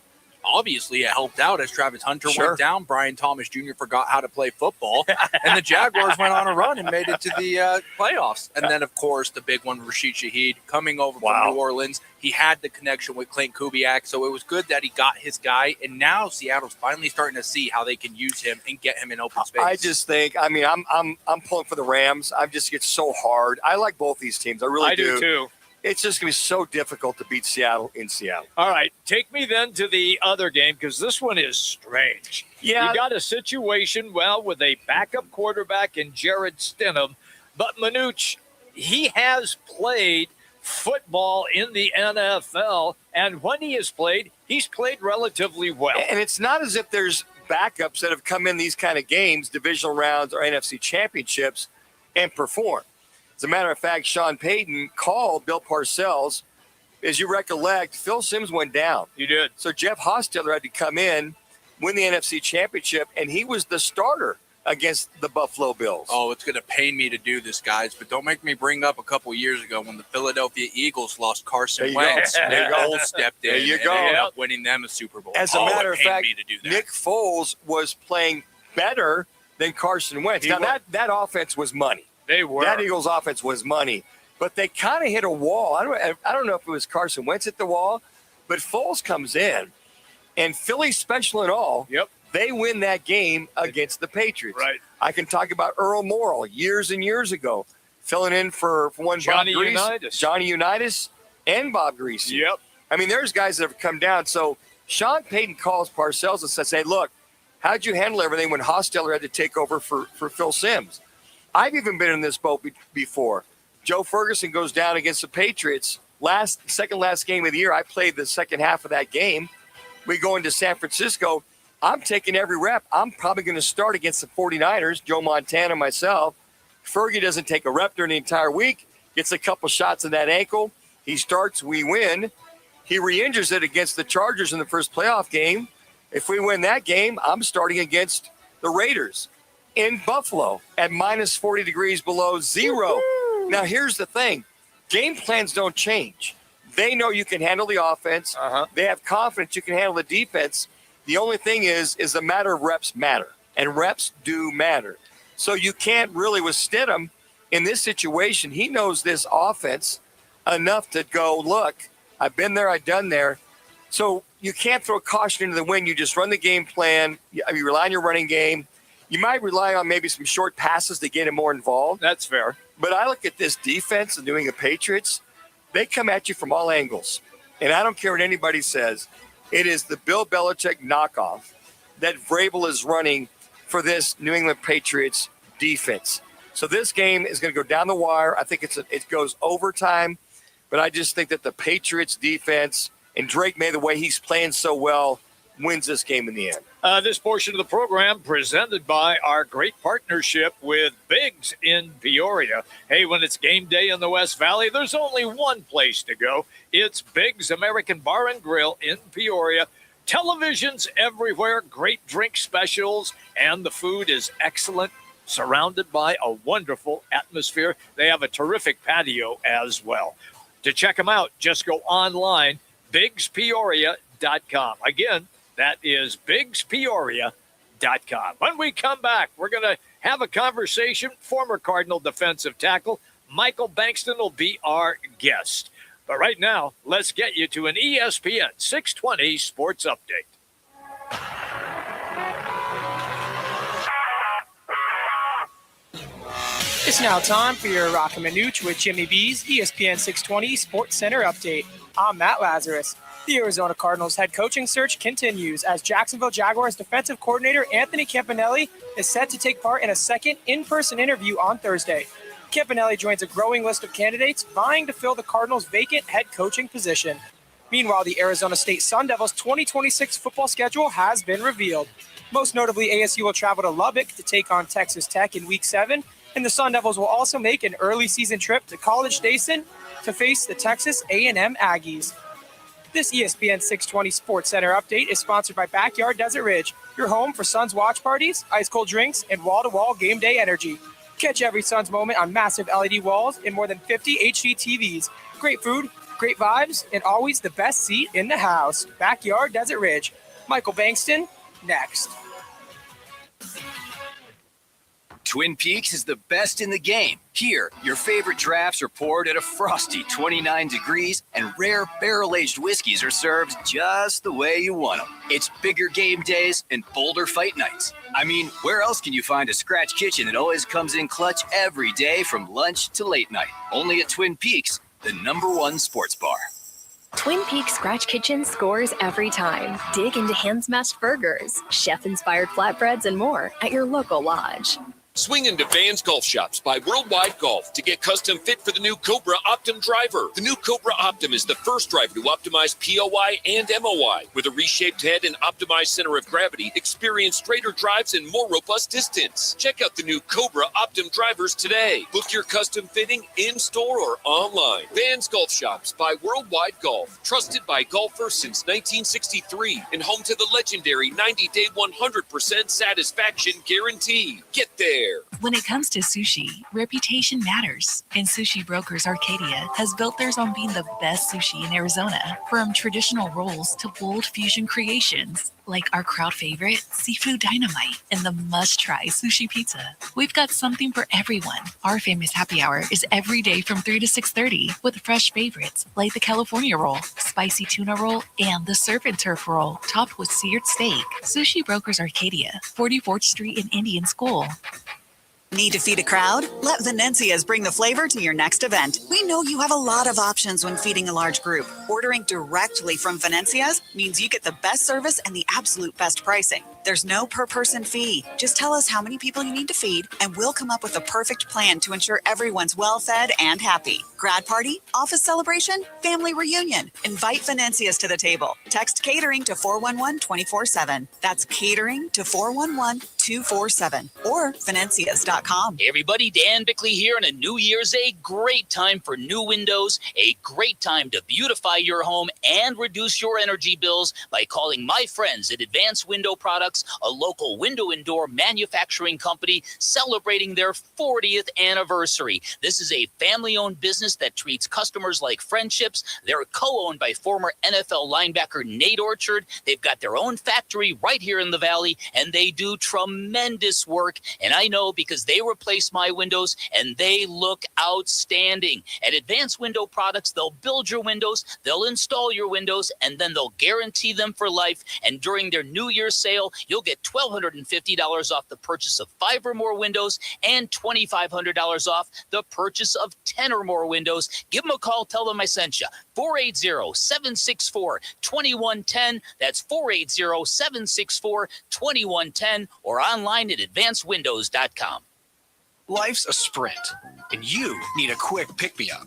obviously it helped out as Travis Hunter went down. Brian Thomas Jr. forgot how to play football, and the Jaguars went on a run and made it to the playoffs. And then, of course, the big one, Rashid Shaheed, coming over from New Orleans. He had the connection with Clint Kubiak, so it was good that he got his guy. And now Seattle's finally starting to see how they can use him and get him in open space. I just think, I'm pulling for the Rams. It's so hard. I like both these teams. I really do. I do too. It's just going to be so difficult to beat Seattle in Seattle. All right. Take me then to the other game because this one is strange. Yeah. You got a situation, with a backup quarterback in Jared Stidham. But Manuch, he has played football in the NFL. And when he has played, he's played relatively well. And it's not as if there's backups that have come in these kind of games, divisional rounds or NFC championships, and perform. As a matter of fact, Sean Payton called Bill Parcells. As you recollect, Phil Simms went down. You did. So Jeff Hostetler had to come in win the NFC Championship, and he was the starter against the Buffalo Bills. Oh, it's going to pain me to do this, guys, but don't make me bring up a couple years ago when the Philadelphia Eagles lost Carson Wentz. Nick Foles stepped in. There you and go. ended up winning them a Super Bowl. As a matter of fact, me to do that. Nick Foles was playing better than Carson Wentz. Now, that offense was money. They were. That Eagles offense was money. But they kind of hit a wall. I don't know if it was Carson Wentz hit the wall, but Foles comes in, and Philly special and all, they win that game against the Patriots. Right. I can talk about Earl Morrall years and years ago, filling in for one Johnny Bob Grease, Unitas. Johnny Unitas, and Bob Grease. Yep. I mean, there's guys that have come down. So Sean Payton calls Parcells and says, hey, look, how'd you handle everything when Hostetler had to take over for Phil Simms? I've even been in this boat before. Joe Ferguson goes down against the Patriots. Second last game of the year, I played the second half of that game. We go into San Francisco. I'm taking every rep. I'm probably going to start against the 49ers, Joe Montana, myself. Fergie doesn't take a rep during the entire week, gets a couple shots in that ankle. He starts, we win. He re-injures it against the Chargers in the first playoff game. If we win that game, I'm starting against the Raiders in Buffalo at minus 40 degrees below zero. Woo-hoo! Now, here's the thing. Game plans don't change. They know you can handle the offense. They have confidence you can handle the defense. The only thing is a matter of reps matter, and reps do matter. So you can't really with Stidham in this situation. He knows this offense enough to go, look, I've been there, I've done there. So you can't throw caution into the wind. You just run the game plan. You rely on your running game. You might rely on maybe some short passes to get him more involved. That's fair. But I look at this defense, the New England Patriots, they come at you from all angles. And I don't care what anybody says. It is the Bill Belichick knockoff that Vrabel is running for this New England Patriots defense. So this game is going to go down the wire. I think it goes overtime. But I just think that the Patriots defense and Drake May, the way he's playing so well, wins this game in the end. This portion of the program presented by our great partnership with Biggs in Peoria. Hey, when it's game day in the West Valley, there's only one place to go. It's Biggs American Bar and Grill in Peoria. Televisions everywhere, great drink specials, and the food is excellent, surrounded by a wonderful atmosphere. They have a terrific patio as well. To check them out, just go online, BiggsPeoria.com. Again, that is BiggsPeoria.com. When we come back, we're going to have a conversation. Former Cardinal defensive tackle Michael Bankston will be our guest. But right now, let's get you to an ESPN 620 Sports Update. It's now time for your Roc and Manuch with Jimmy B's ESPN 620 Sports Center Update. I'm Matt Lazarus. The Arizona Cardinals head coaching search continues as Jacksonville Jaguars defensive coordinator Anthony Campanelli is set to take part in a second in-person interview on Thursday. Campanelli joins a growing list of candidates vying to fill the Cardinals' vacant head coaching position. Meanwhile, the Arizona State Sun Devils' 2026 football schedule has been revealed. Most notably, ASU will travel to Lubbock to take on Texas Tech in Week 7, and the Sun Devils will also make an early season trip to College Station to face the Texas A&M Aggies. This ESPN 620 Sports Center update is sponsored by Backyard Desert Ridge, your home for Suns watch parties, ice cold drinks, and wall-to-wall game day energy. Catch every Suns moment on massive LED walls and more than 50 HD TVs. Great food, great vibes, and always the best seat in the house. Backyard Desert Ridge. Michael Bankston, next. Twin Peaks is the best in the game. Here, your favorite drafts are poured at a frosty 29 degrees, and rare barrel-aged whiskeys are served just the way you want them. It's bigger game days and bolder fight nights. I mean, where else can you find a scratch kitchen that always comes in clutch every day from lunch to late night? Only at Twin Peaks, the #1 sports bar. Twin Peaks Scratch Kitchen scores every time. Dig into hand-smashed burgers, chef-inspired flatbreads, and more at your local lodge. Swing into Vans Golf Shops by Worldwide Golf to get custom fit for the new Cobra Optim driver. The new Cobra Optim is the first driver to optimize POI and MOI. With a reshaped head and optimized center of gravity, experience straighter drives and more robust distance. Check out the new Cobra Optim drivers today. Book your custom fitting in-store or online. Vans Golf Shops by Worldwide Golf. Trusted by golfers since 1963 and home to the legendary 90-day 100% satisfaction guarantee. Get there. When it comes to sushi, reputation matters, and Sushi Brokers Arcadia has built theirs on being the best sushi in Arizona. From traditional rolls to bold fusion creations, like our crowd favorite, Seafood Dynamite, and the must-try sushi pizza. We've got something for everyone. Our famous happy hour is every day from 3 to 6:30 with fresh favorites like the California roll, spicy tuna roll, and the surf and turf roll topped with seared steak. Sushi Brokers Arcadia, 44th Street in Indian School. Need to feed a crowd? Let Venencia's bring the flavor to your next event. We know you have a lot of options when feeding a large group. Ordering directly from Venencia's means you get the best service and the absolute best pricing. There's no per-person fee. Just tell us how many people you need to feed, and we'll come up with a perfect plan to ensure everyone's well-fed and happy. Grad party, office celebration, family reunion. Invite Venencia's to the table. Text catering to 411-24/7. That's catering to 411-247 or Venencias.com. Hey everybody, Dan Bickley here, and a new year's a great time for new windows, a great time to beautify your home and reduce your energy bills by calling my friends at Advanced Window Products, a local window and door manufacturing company celebrating their 40th anniversary. This is a family-owned business that treats customers like friendships. They're co-owned by former NFL linebacker Nate Orchard. They've got their own factory right here in the Valley, and they do tremendous work. And I know because they replace my windows, and they look outstanding. At Advanced Window Products, they'll build your windows, they'll install your windows, and then they'll guarantee them for life. And during their New Year's sale, you'll get $1,250 off the purchase of 5 or more windows and $2,500 off the purchase of 10 or more windows. Give them a call. Tell them I sent you. 480-764-2110. That's 480-764-2110 or online at advancedwindows.com. Life's a sprint, and you need a quick pick-me-up.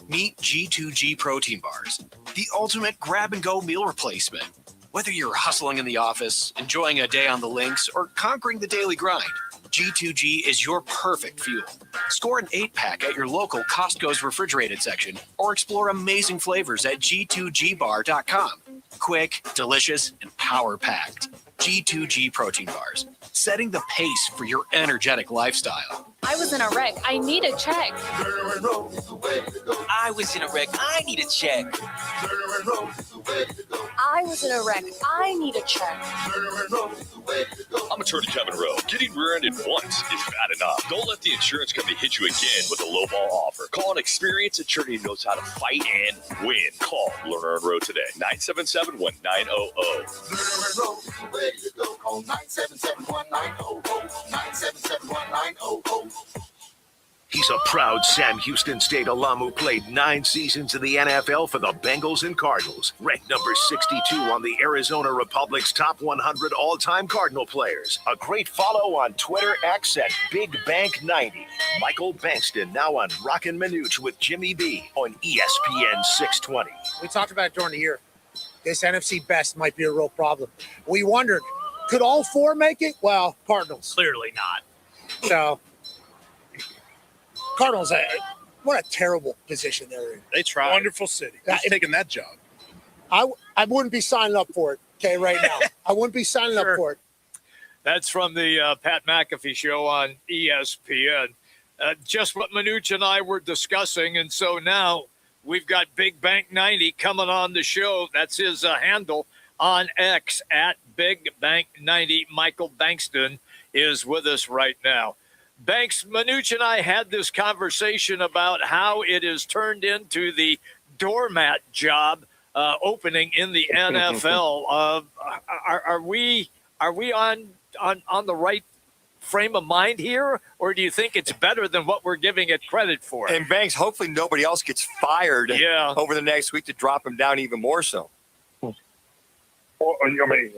Meet G2G protein bars, the ultimate grab-and-go meal replacement. Whether you're hustling in the office, enjoying a day on the links, or conquering the daily grind, G2G is your perfect fuel. Score an 8-pack at your local Costco's refrigerated section or explore amazing flavors at G2GBar.com. Quick, delicious, and power-packed. G2G protein bars, setting the pace for your energetic lifestyle. I was in a wreck. I need a check. I was in a wreck. I need a check. I was in a wreck. I need a check. I'm Attorney Kevin Rowe. Getting rear-ended once is bad enough. Don't let the insurance company hit you again with a lowball offer. Call an experienced attorney who knows how to fight and win. Call Lerner and Rowe today. 977-1900. Call 977-1900. 977-1900. He's a proud Sam Houston State alum who played 9 seasons in the NFL for the Bengals and Cardinals. Ranked number 62 on the Arizona Republic's top 100 all-time Cardinal players. A great follow on Twitter, X at Big Bank 90. Michael Bankston now on Roc and Manuch with Jimmy B on ESPN 620. We talked about it during the year. This NFC best might be a real problem. We wondered, could all 4 make it? Well, Cardinals. Clearly not. So, Cardinals, what a terrible position they're in. They tried. Wonderful city. Who's taking that job? I wouldn't be signing up for it, okay, right now. I wouldn't be signing up for it. That's from the Pat McAfee show on ESPN. Just what Manuch and I were discussing, and so now we've got Big Bank 90 coming on the show. That's his handle on X at Big Bank 90. Michael Bankston is with us right now. Banks, Manuch and I had this conversation about how it is turned into the doormat job opening in the NFL. Are we on the right frame of mind here, or do you think it's better than what we're giving it credit for? And Banks, hopefully nobody else gets fired over the next week to drop him down even more so. Well, I mean,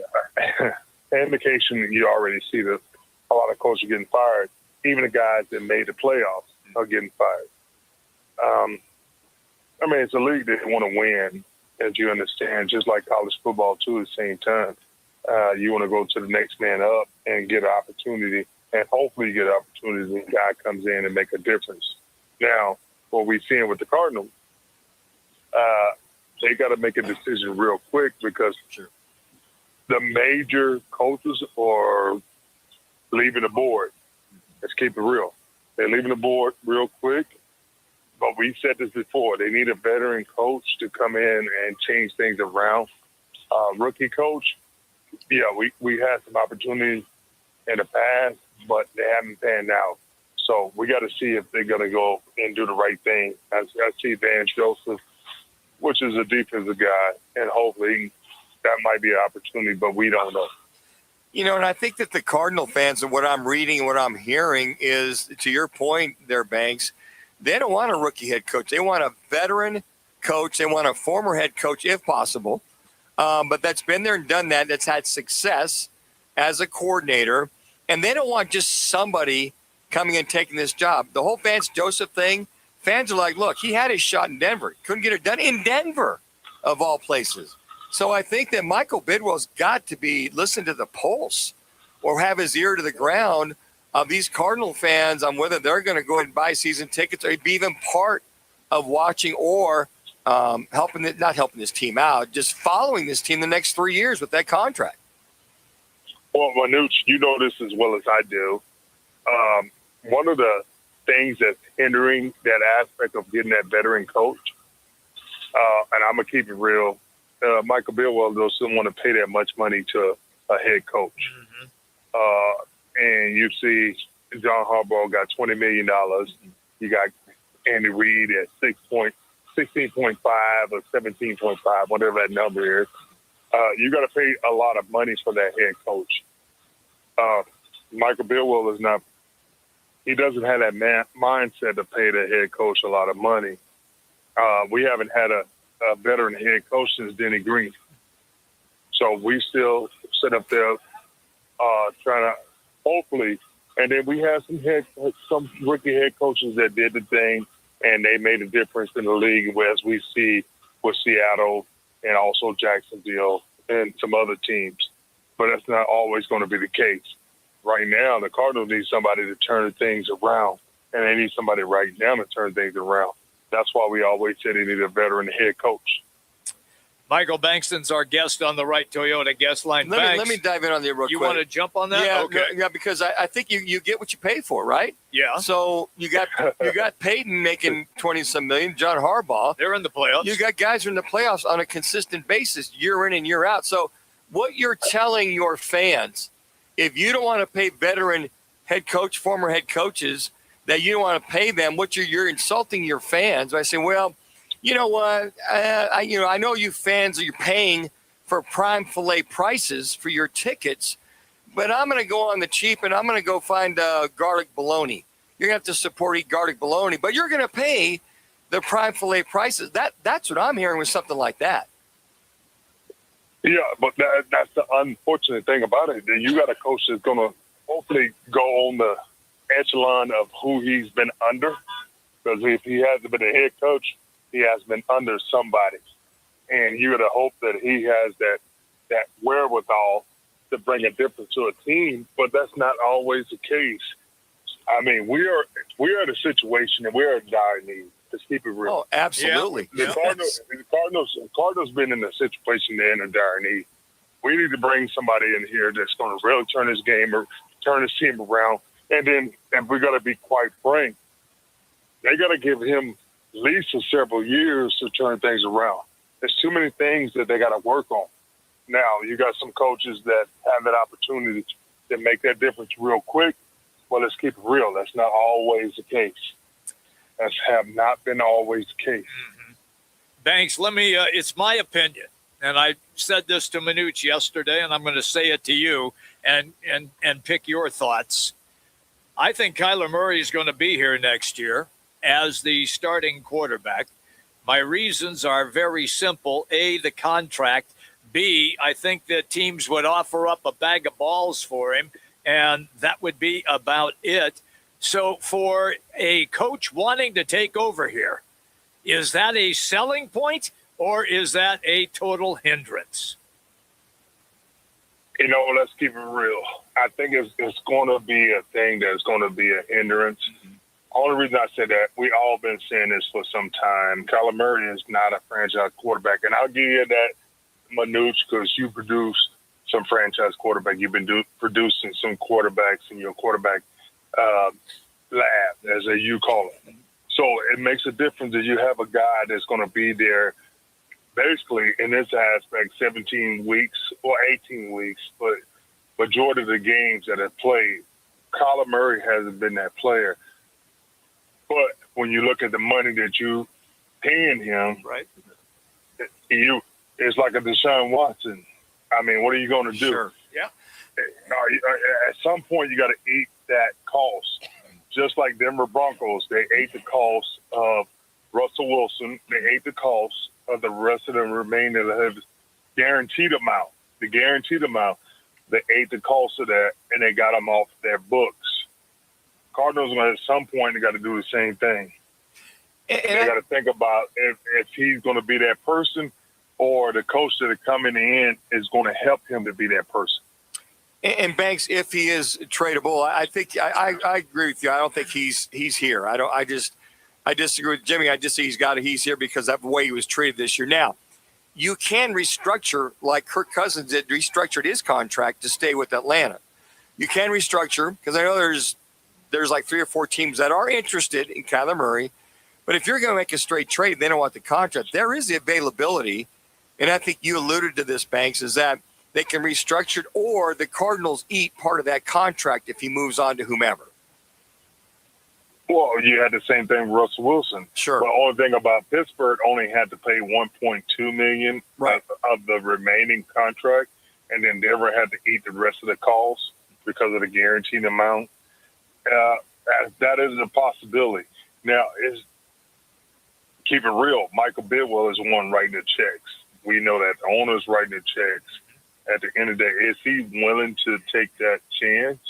indication you already see that a lot of coaches are getting fired. even the guys that made the playoffs are getting fired. I mean, it's a league that want to win, as you understand, just like college football, too, at the same time. You want to go to the next man up and get an opportunity, and hopefully get an opportunity when a guy comes in and make a difference. Now, what we're seeing with the Cardinals, they got to make a decision real quick because the major coaches are leaving the board. Let's keep it real. They're leaving the board real quick. But we said this before. They need a veteran coach to come in and change things around. Rookie coach, yeah, we had some opportunities in the past, but they haven't panned out. So we got to see if they're going to go and do the right thing. I see Van Joseph, which is a defensive guy, and hopefully that might be an opportunity, but we don't know. You know, and I think that the Cardinal fans and what I'm reading and what I'm hearing is, to your point there, Banks, they don't want a rookie head coach. They want a veteran coach. They want a former head coach if possible. But that's been there and done that. That's had success as a coordinator. And they don't want just somebody coming and taking this job. The whole Vance Joseph thing, fans are like, look, he had his shot in Denver. Couldn't get it done in Denver, of all places. So I think that Michael Bidwell's got to be listen to the pulse or have his ear to the ground of these Cardinal fans on whether they're going to go ahead and buy season tickets or be even part of watching or not helping this team out, just following this team the next 3 years with that contract. Well, Manuch, you know this as well as I do. One of the things that's hindering that aspect of getting that veteran coach, and I'm going to keep it real, Michael Bidwell doesn't want to pay that much money to a head coach. And you see John Harbaugh got $20 million. You got Andy Reid at 16.5 or 17.5, whatever that number is. You got to pay a lot of money for that head coach. Michael Bidwell is not. He doesn't have that mindset to pay the head coach a lot of money. We haven't had a veteran head coach since Denny Green. So we still sit up there trying to hopefully, and then we had some rookie head coaches that did the thing, and they made a difference in the league, as we see with Seattle and also Jacksonville and some other teams. But that's not always going to be the case. Right now, the Cardinals need somebody to turn things around, and they need somebody right now to turn things around. That's why we always say they need a veteran head coach. Michael Bankston's our guest on the Right Toyota guest line. Let me dive in on there real quick. You want to jump on that? Yeah, okay. Yeah, because I think you get what you pay for, right? Yeah. So you got Peyton making 20-some million, John Harbaugh. They're in the playoffs. You got guys who are in the playoffs on a consistent basis, year in and year out. So what you're telling your fans, if you don't want to pay veteran head coach, former head coaches, that you don't want to pay them, you're insulting your fans by saying, well, you know what? I know you fans you're paying for prime filet prices for your tickets, but I'm going to go on the cheap and I'm going to go find garlic bologna. You're going to have to eat garlic bologna, but you're going to pay the prime filet prices. That's what I'm hearing with something like that. Yeah, but that's the unfortunate thing about it. That you got a coach that's going to hopefully go on the echelon of who he's been under, because if he hasn't been a head coach, he has been under somebody. And you got to hope that he has that wherewithal to bring a difference to a team, but that's not always the case. I mean, we are in a situation and we're in dire need. Let's keep it real. Oh, absolutely. Yeah. The Cardinals been in a situation they're in a dire need. We need to bring somebody in here that's going to really turn this game or turn this team around. And then, and we got to be quite frank, they got to give him at least several years to turn things around. There's too many things that they got to work on. Now, you got some coaches that have that opportunity to make that difference real quick. Well, let's keep it real. That's not always the case. That's have not been always the case. Mm-hmm. Banks, let me, it's my opinion, and I said this to Manuch yesterday, and I'm going to say it to you and pick your thoughts. I think Kyler Murray is going to be here next year as the starting quarterback. My reasons are very simple. A, the contract. B, I think that teams would offer up a bag of balls for him, and that would be about it. So for a coach wanting to take over here, is that a selling point or is that a total hindrance? Let's keep it real. I think it's going to be a thing that's going to be a hindrance. Only reason I said that, we all been saying this for some time. Kyler Murray is not a franchise quarterback. And I'll give you that, Manuch, because you produced some franchise quarterback. You've been producing some quarterbacks in your quarterback lab, as you call it. So it makes a difference that you have a guy that's going to be there basically in this aspect 17 weeks or 18 weeks, but majority of the games that have played, Kyler Murray hasn't been that player. But when you look at the money that you paying him, right? It's like a Deshaun Watson. I mean, what are you going to do? Sure. Yeah. At some point, you got to eat that cost. Just like Denver Broncos, they ate the cost of Russell Wilson. They ate the cost of the rest of the remainder of his guaranteed amount. The guaranteed amount, they ate the cost of that, and they got them off their books. Cardinals, at some point, they got to do the same thing. And they got to think about if he's going to be that person, or the coach that is coming in is going to help him to be that person. And Banks, if he is tradable, I think I agree with you. I don't think he's here. I disagree with Jimmy. I just think he's here because of the way he was treated this year. Now, you can restructure like Kirk Cousins did, restructured his contract to stay with Atlanta. You can restructure because I know there's like 3 or 4 teams that are interested in Kyler Murray. But if you're going to make a straight trade, they don't want the contract. There is the availability, and I think you alluded to this, Banks, is that they can restructure it or the Cardinals eat part of that contract if he moves on to whomever. Well, you had the same thing with Russell Wilson. Sure. But the only thing about Pittsburgh, only had to pay $1.2 million of the remaining contract, and then Denver had to eat the rest of the costs because of the guaranteed amount. That is a possibility. Now, keep it real. Michael Bidwell is the one writing the checks. We know that the owner's writing the checks. At the end of the day, is he willing to take that chance?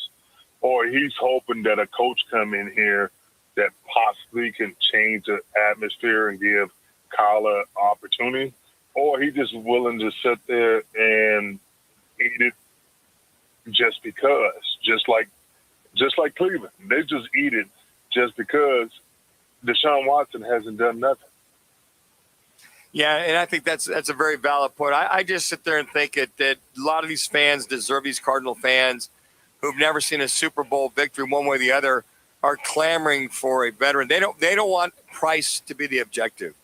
Or he's hoping that a coach come in here that possibly can change the atmosphere and give Kyler opportunity? Or he just willing to sit there and eat it just because, just like Cleveland. They just eat it just because Deshaun Watson hasn't done nothing. Yeah, and I think that's a very valid point. I just sit there and think that a lot of these fans deserve, these Cardinal fans who've never seen a Super Bowl victory one way or the other, are clamoring for a veteran. They don't want price to be the objective.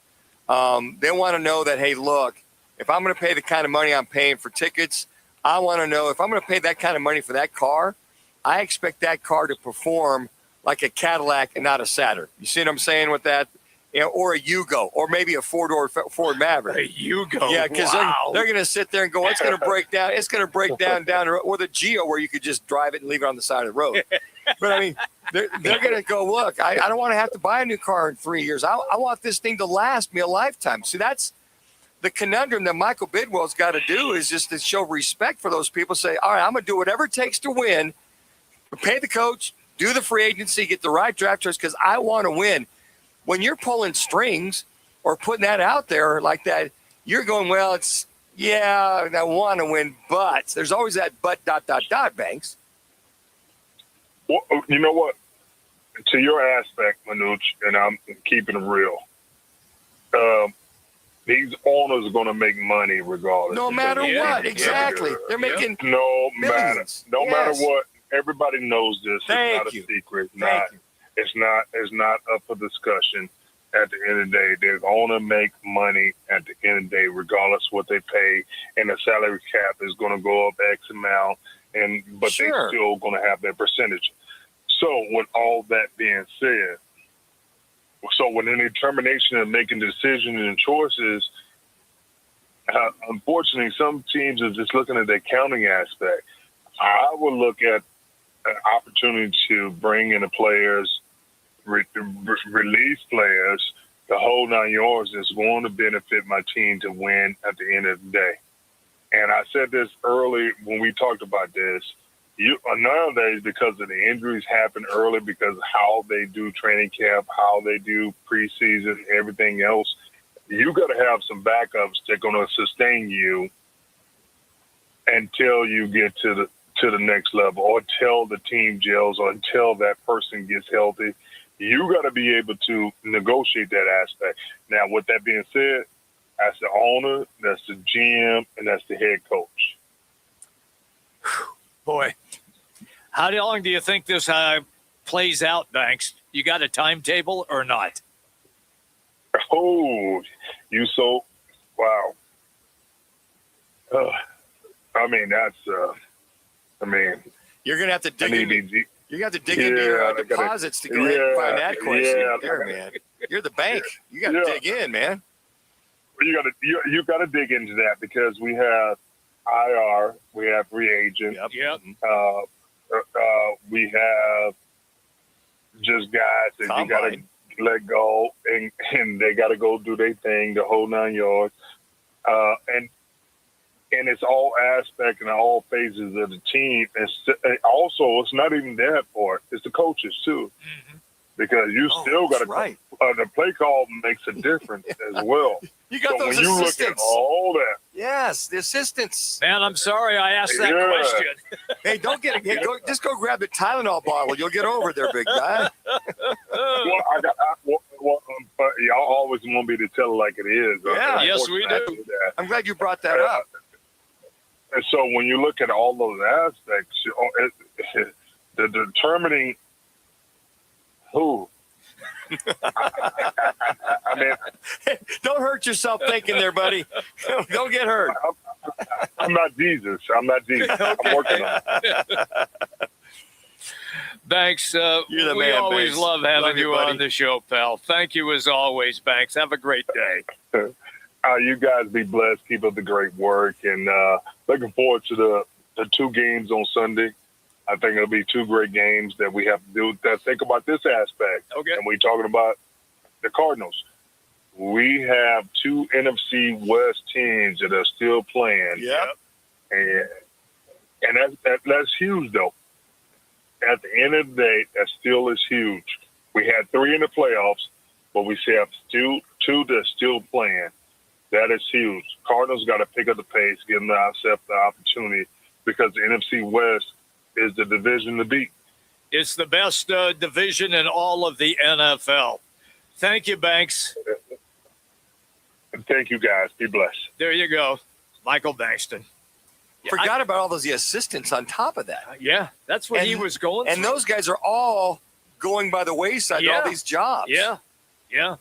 They want to know that, hey, look, if I'm going to pay the kind of money I'm paying for tickets, I want to know if I'm going to pay that kind of money for that car, I expect that car to perform like a Cadillac and not a Saturn. You see what I'm saying with that? Or a Yugo, or maybe a four-door Ford Maverick. A Yugo, yeah, because they're going to sit there and go, it's going to break down. It's going to break down the road. Or the Geo, where you could just drive it and leave it on the side of the road. But I mean, they're going to go, look, I don't want to have to buy a new car in 3 years. I want this thing to last me a lifetime. See, that's the conundrum that Michael Bidwell's got to do, is just to show respect for those people. Say, all right, I'm going to do whatever it takes to win. Pay the coach, do the free agency, get the right drafters, because I want to win. When you're pulling strings or putting that out there like that, you're going, well, I want to win, but there's always that but ... Banks. Well, you know what? To your aspect, Manuch, and I'm keeping it real, these owners are going to make money regardless. No matter what, exactly. They're making no millions. matter what. Everybody knows this. It's not a secret. It's not up for discussion. At the end of the day, they're going to make money at the end of the day, regardless what they pay, and the salary cap is going to go up X amount, but they're still going to have their percentage. So with all that being said, when any determination of making decisions and choices, unfortunately, some teams are just looking at the accounting aspect. I would look at an opportunity to bring in the players, release players, the whole 9 yards is going to benefit my team to win at the end of the day. And I said this early when we talked about this. Nowadays, because of the injuries happen early, because of how they do training camp, how they do preseason, everything else, you got to have some backups that are going to sustain you until you get to the next level, or until the team gels, or until that person gets healthy. You got to be able to negotiate that aspect. Now, with that being said, that's the owner, that's the GM, and that's the head coach. Boy, how long do you think this plays out, Banks? You got a timetable or not? Oh, wow. I mean, that's, you're going to have to dig into into your deposits to go ahead and find that question. Yeah. There, man. You're the bank. You got to dig in, man. You got to dig into that, because we have IR, we have free agent. Yep. We have just guys that you got to let go, and they got to go do their thing, the whole 9 yards. And it's all aspects and all phases of the team. And also, it's not even that part. It's the coaches, too. Mm-hmm. Because you still got to the play call makes a difference as well. You got those when assistants. You look at all that. Yes, the assistants. Man, I'm sorry I asked that question. Hey, don't get it. Just go grab the Tylenol bottle. You'll get over there, big guy. But y'all always want me to tell it like it is. Yeah, yes, we do. I'm glad you brought that up. And so when you look at all those aspects, the determining who. I mean, don't hurt yourself thinking there, buddy. Don't get hurt. I'm not Jesus. I'm working on it. Banks, You're the we man, always Banks. love having Love you, you buddy. on the show, pal. Thank you as always, Banks. Have a great day. You guys be blessed. Keep up the great work. And looking forward to the two games on Sunday. I think it'll be two great games that we have to do. Think about this aspect. Okay. And we're talking about the Cardinals. We have two NFC West teams that are still playing. Yep. And that's huge, though. At the end of the day, that still is huge. We had three in the playoffs, but we have two that's still playing. That is huge. Cardinals got to pick up the pace, give them the opportunity, because the NFC West is the division to beat. It's the best division in all of the NFL. Thank you, Banks. Thank you, guys. Be blessed. There you go. Michael Bankston. Forgot about all those assistants on top of that. Yeah, that's what he was going And through. those guys are all going by the wayside to all these jobs. Yeah.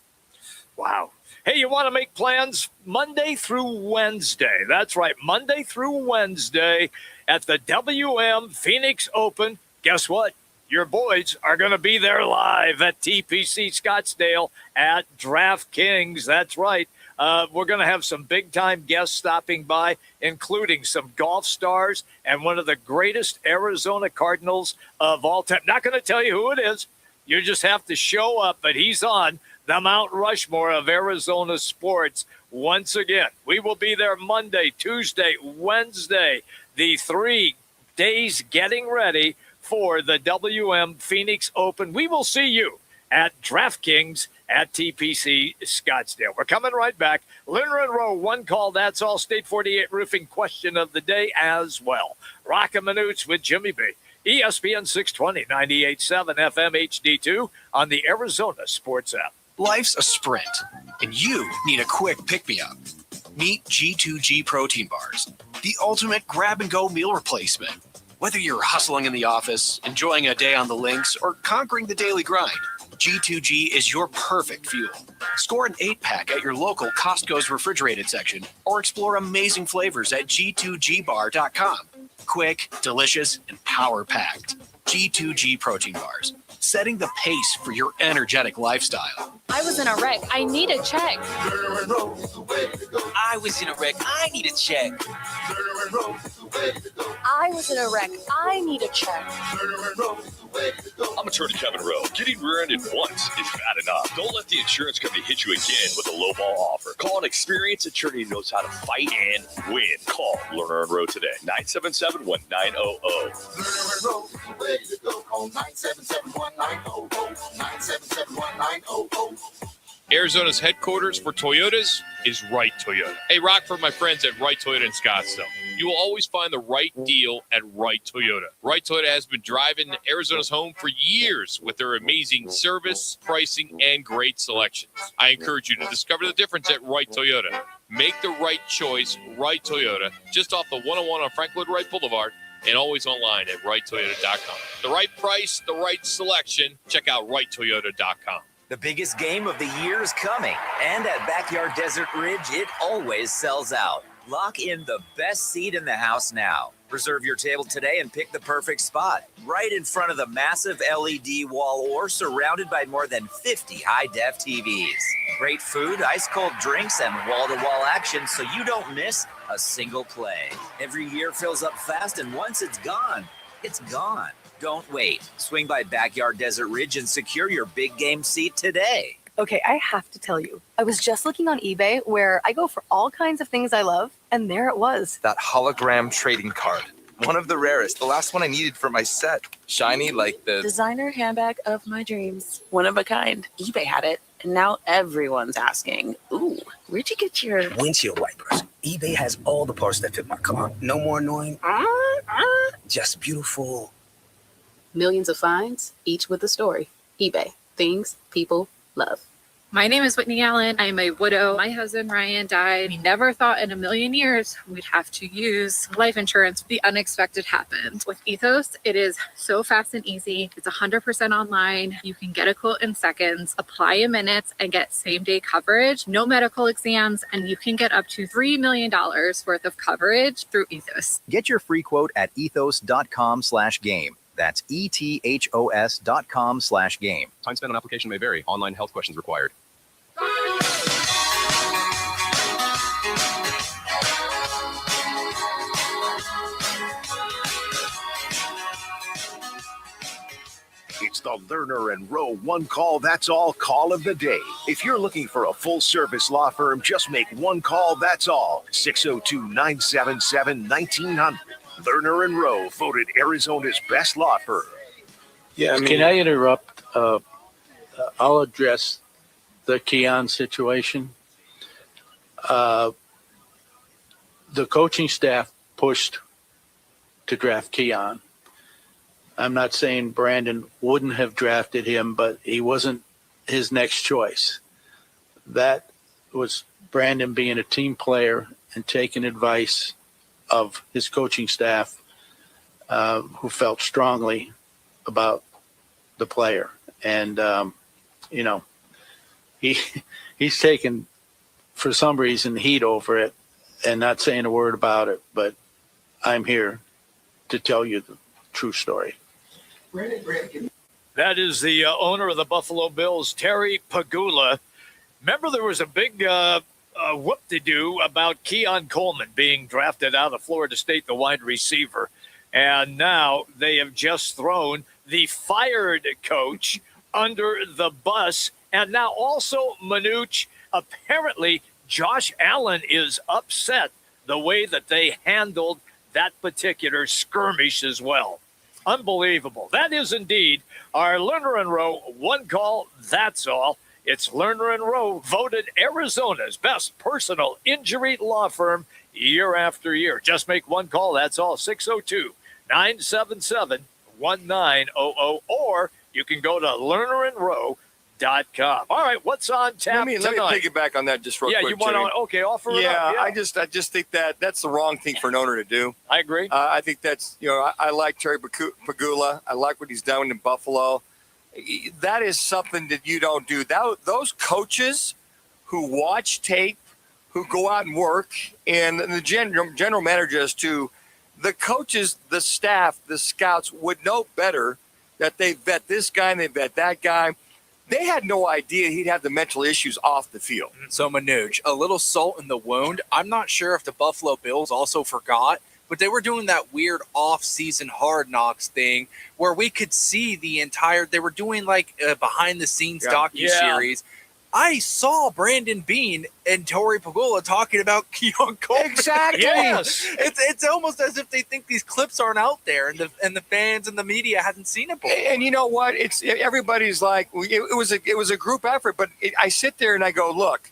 Wow. Hey, you want to make plans Monday through Wednesday? That's right, Monday through Wednesday at the WM Phoenix Open. Guess what? Your boys are going to be there live at TPC Scottsdale at DraftKings. That's right. We're going to have some big-time guests stopping by, including some golf stars and one of the greatest Arizona Cardinals of all time. Not going to tell you who it is. You just have to show up, but he's on the Mount Rushmore of Arizona sports once again. We will be there Monday, Tuesday, Wednesday, the 3 days getting ready for the WM Phoenix Open. We will see you at DraftKings at TPC Scottsdale. We're coming right back. Linear and Rowe, one call, that's all. State 48 roofing question of the day as well. Roc and Manuch with Jimmy B. ESPN 620, 98.7 FM HD2 on the Arizona Sports app. Life's a sprint, and you need a quick pick-me-up. Meet G2G protein bars, the ultimate grab-and-go meal replacement. Whether you're hustling in the office, enjoying a day on the links, or conquering the daily grind, G2G is your perfect fuel. Score an 8-pack at your local Costco's refrigerated section, or explore amazing flavors at G2GBar.com. Quick, delicious, and power-packed. G2G protein bars. setting the pace for your energetic lifestyle. I was in a wreck. I need a check. I was in a wreck. I need a check. I was in a wreck. I need a check. I'm attorney Kevin Rowe. Getting rear-ended once is bad enough. Don't let the insurance company hit you again with a lowball offer. Call an experienced attorney who knows how to fight and win. Call Lerner and Rowe today. 977-1900. Call 977-1900. 977-1900. Arizona's headquarters for Toyotas is Wright Toyota. Hey, Rock, for my friends at Wright Toyota in Scottsdale. You will always find the right deal at Wright Toyota. Wright Toyota has been driving Arizona's home for years with their amazing service, pricing, and great selections. I encourage you to discover the difference at Wright Toyota. Make the right choice, Wright Toyota, just off the 101 on Franklin Wright Boulevard, and always online at WrightToyota.com. The right price, the right selection. Check out WrightToyota.com. The biggest game of the year is coming, and at Backyard Desert Ridge, it always sells out. Lock in the best seat in the house now. Reserve your table today and pick the perfect spot, right in front of the massive LED wall or surrounded by more than 50 high-def TVs. Great food, ice-cold drinks, and wall-to-wall action so you don't miss a single play. Every year fills up fast, and once it's gone, it's gone. Don't wait. Swing by Backyard Desert Ridge and secure your big game seat today. Okay, I have to tell you, I was just looking on eBay where I go for all kinds of things I love, and there it was. That hologram trading card. One of the rarest. The last one I needed for my set. Shiny like the designer handbag of my dreams. One of a kind. eBay had it, and now everyone's asking, ooh, where'd you get your windshield wipers? eBay has all the parts that fit my car. No more annoying. Just beautiful. Millions of finds, each with a story. eBay. Things people love. My name is Whitney Allen. I'm a widow. My husband, Ryan, died. We never thought in a million years we'd have to use life insurance. The unexpected happened. With Ethos, it is so fast and easy. It's 100% online. You can get a quote in seconds, apply in minutes, and get same-day coverage, no medical exams, and you can get up to $3 million worth of coverage through Ethos. Get your free quote at ethos.com/game. That's ethos.com/game. Time spent on application may vary. Online health questions required. It's the Lerner and Rowe one call, that's all call of the day. If you're looking for a full-service law firm, just make one call, that's all. 602-977-1900. Lerner and Rowe, voted Arizona's best law firm. Yeah, can I interrupt? I'll address the Keon situation. The coaching staff pushed to draft Keon. I'm not saying Brandon wouldn't have drafted him, but he wasn't his next choice. That was Brandon being a team player and taking advice of his coaching staff, who felt strongly about the player. And, he's taken, for some reason, heat over it and not saying a word about it, but I'm here to tell you the true story. That is the owner of the Buffalo Bills, Terry Pagula. Remember, there was a big whoop-de-doo about Keon Coleman being drafted out of Florida State, the wide receiver. And now they have just thrown the fired coach under the bus. And now also Manuch. Apparently, Josh Allen is upset the way that they handled that particular skirmish as well. Unbelievable. That is indeed our Lerner and Rowe one call, that's all. It's Lerner and Rowe, voted Arizona's best personal injury law firm year after year. Just make one call, that's all. 602-977-1900, or you can go to lernerandrowe.com. All right, what's on tap tonight? Let me piggyback on that just real quick. Yeah, you want to, okay, offer it yeah, up. Yeah, I just think that's the wrong thing for an owner to do. I agree. I think that's, I like Terry Pagula. I like what he's done in Buffalo. That is something that you don't do. Those coaches who watch tape, who go out and work, and the general managers too, the coaches, the staff, the scouts would know better that they vet this guy and they vet that guy. They had no idea he'd have the mental issues off the field. So, Manuch, a little salt in the wound. I'm not sure if the Buffalo Bills also forgot, but they were doing that weird off-season Hard Knocks thing where we could see the entire – they were doing like a behind-the-scenes docuseries. I saw Brandon Beane and Tori Pagula talking about Keon Coleman. Exactly. Yes. It's almost as if they think these clips aren't out there, and the fans and the media hadn't seen it before. And you know what? It's everybody's like it was a group effort, but I sit there and I go, look,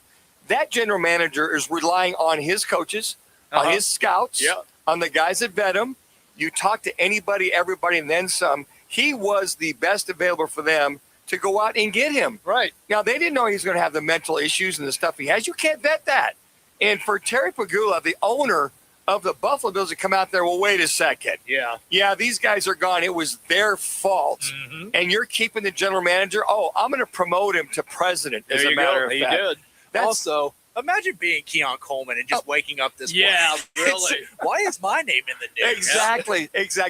that general manager is relying on his coaches, on his scouts, on the guys that vet him. You talk to anybody, everybody, and then some. He was the best available for them to go out and get him. Right. Now, they didn't know he was going to have the mental issues and the stuff he has. You can't vet that. And for Terry Pagula, the owner of the Buffalo Bills, to come out there, well, wait a second. Yeah, these guys are gone. It was their fault. Mm-hmm. And you're keeping the general manager. Oh, I'm going to promote him to president, as a matter of fact. He did. Also, imagine being Keon Coleman and just waking up this morning. Yeah, really. Why is my name in the news? Exactly.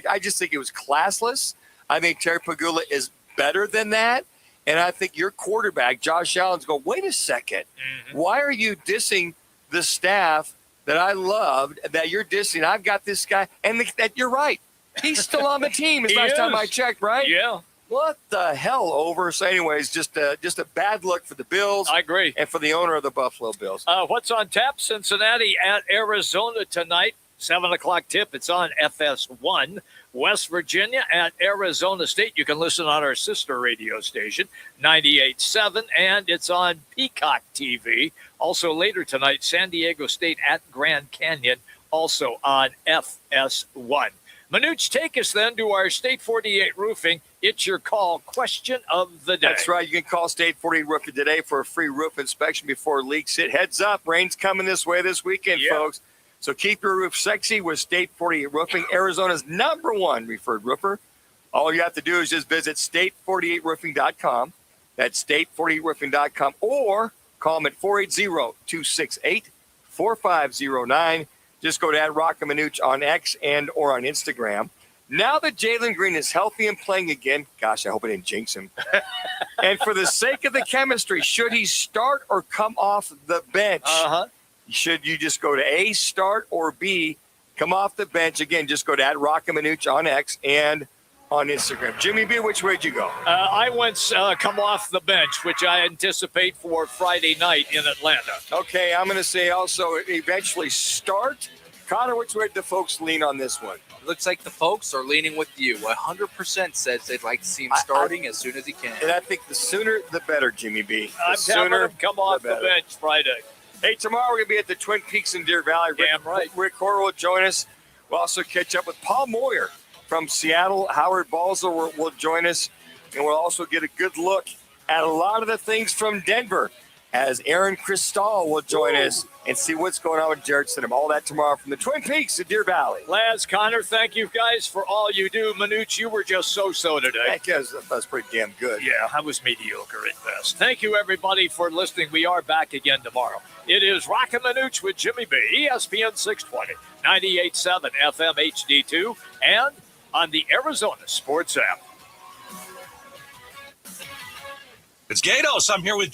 I just think it was classless. I think Terry Pagula is better than that. And I think your quarterback, Josh Allen's going, wait a second. Why are you dissing the staff that I loved, that you're dissing? I've got this guy. And that you're right. He's still on the team. It's last time I checked, right? Yeah. What the hell, over? So anyways, just a bad look for the Bills. I agree. And for the owner of the Buffalo Bills. What's on tap? Cincinnati at Arizona tonight. 7 o'clock tip. It's on FS1. West Virginia at Arizona State. You can listen on our sister radio station, 98.7, and it's on Peacock TV. Also later tonight, San Diego State at Grand Canyon, also on FS1. Manuch, take us then to our State 48 Roofing. It's your call question of the day. That's right. You can call State 48 Roofing today for a free roof inspection before leaks hit. Heads up, rain's coming this way this weekend, folks. So keep your roof sexy with State 48 Roofing, Arizona's #1 referred roofer. All you have to do is just visit state48roofing.com. That's state48roofing.com, or call them at 480-268-4509. Just go to @Roc and Manuch on X and or on Instagram. Now that Jalen Green is healthy and playing again, gosh, I hope I didn't jinx him. And for the sake of the chemistry, should he start or come off the bench? Should you just go to A, start, or B, come off the bench? Again, just go to @Roc and Manuch on X and on Instagram. Jimmy B, which way did you go? I went come off the bench, which I anticipate for Friday night in Atlanta. Okay, I'm going to say also eventually start. Connor, which way did the folks lean on this one? It looks like the folks are leaning with you. 100% says they'd like to see him starting as soon as he can. And I think the sooner, the better, Jimmy B. I'm telling him come off the bench Friday. Hey, tomorrow we're going to be at the Twin Peaks in Deer Valley. Damn right. Rick Horror will join us. We'll also catch up with Paul Moyer from Seattle. Howard Balzer will join us. And we'll also get a good look at a lot of the things from Denver as Aaron Cristal will join us and see what's going on with Jared Stidham. All that tomorrow from the Twin Peaks in Deer Valley. Laz, Connor, thank you guys for all you do. Manuch, you were just so-so today. That was pretty damn good. Yeah, I was mediocre at best. Thank you, everybody, for listening. We are back again tomorrow. It is Roc and Manuch with Jimmy B, ESPN 620, 98.7 FM HD2, and on the Arizona Sports app. It's Gatos. I'm here with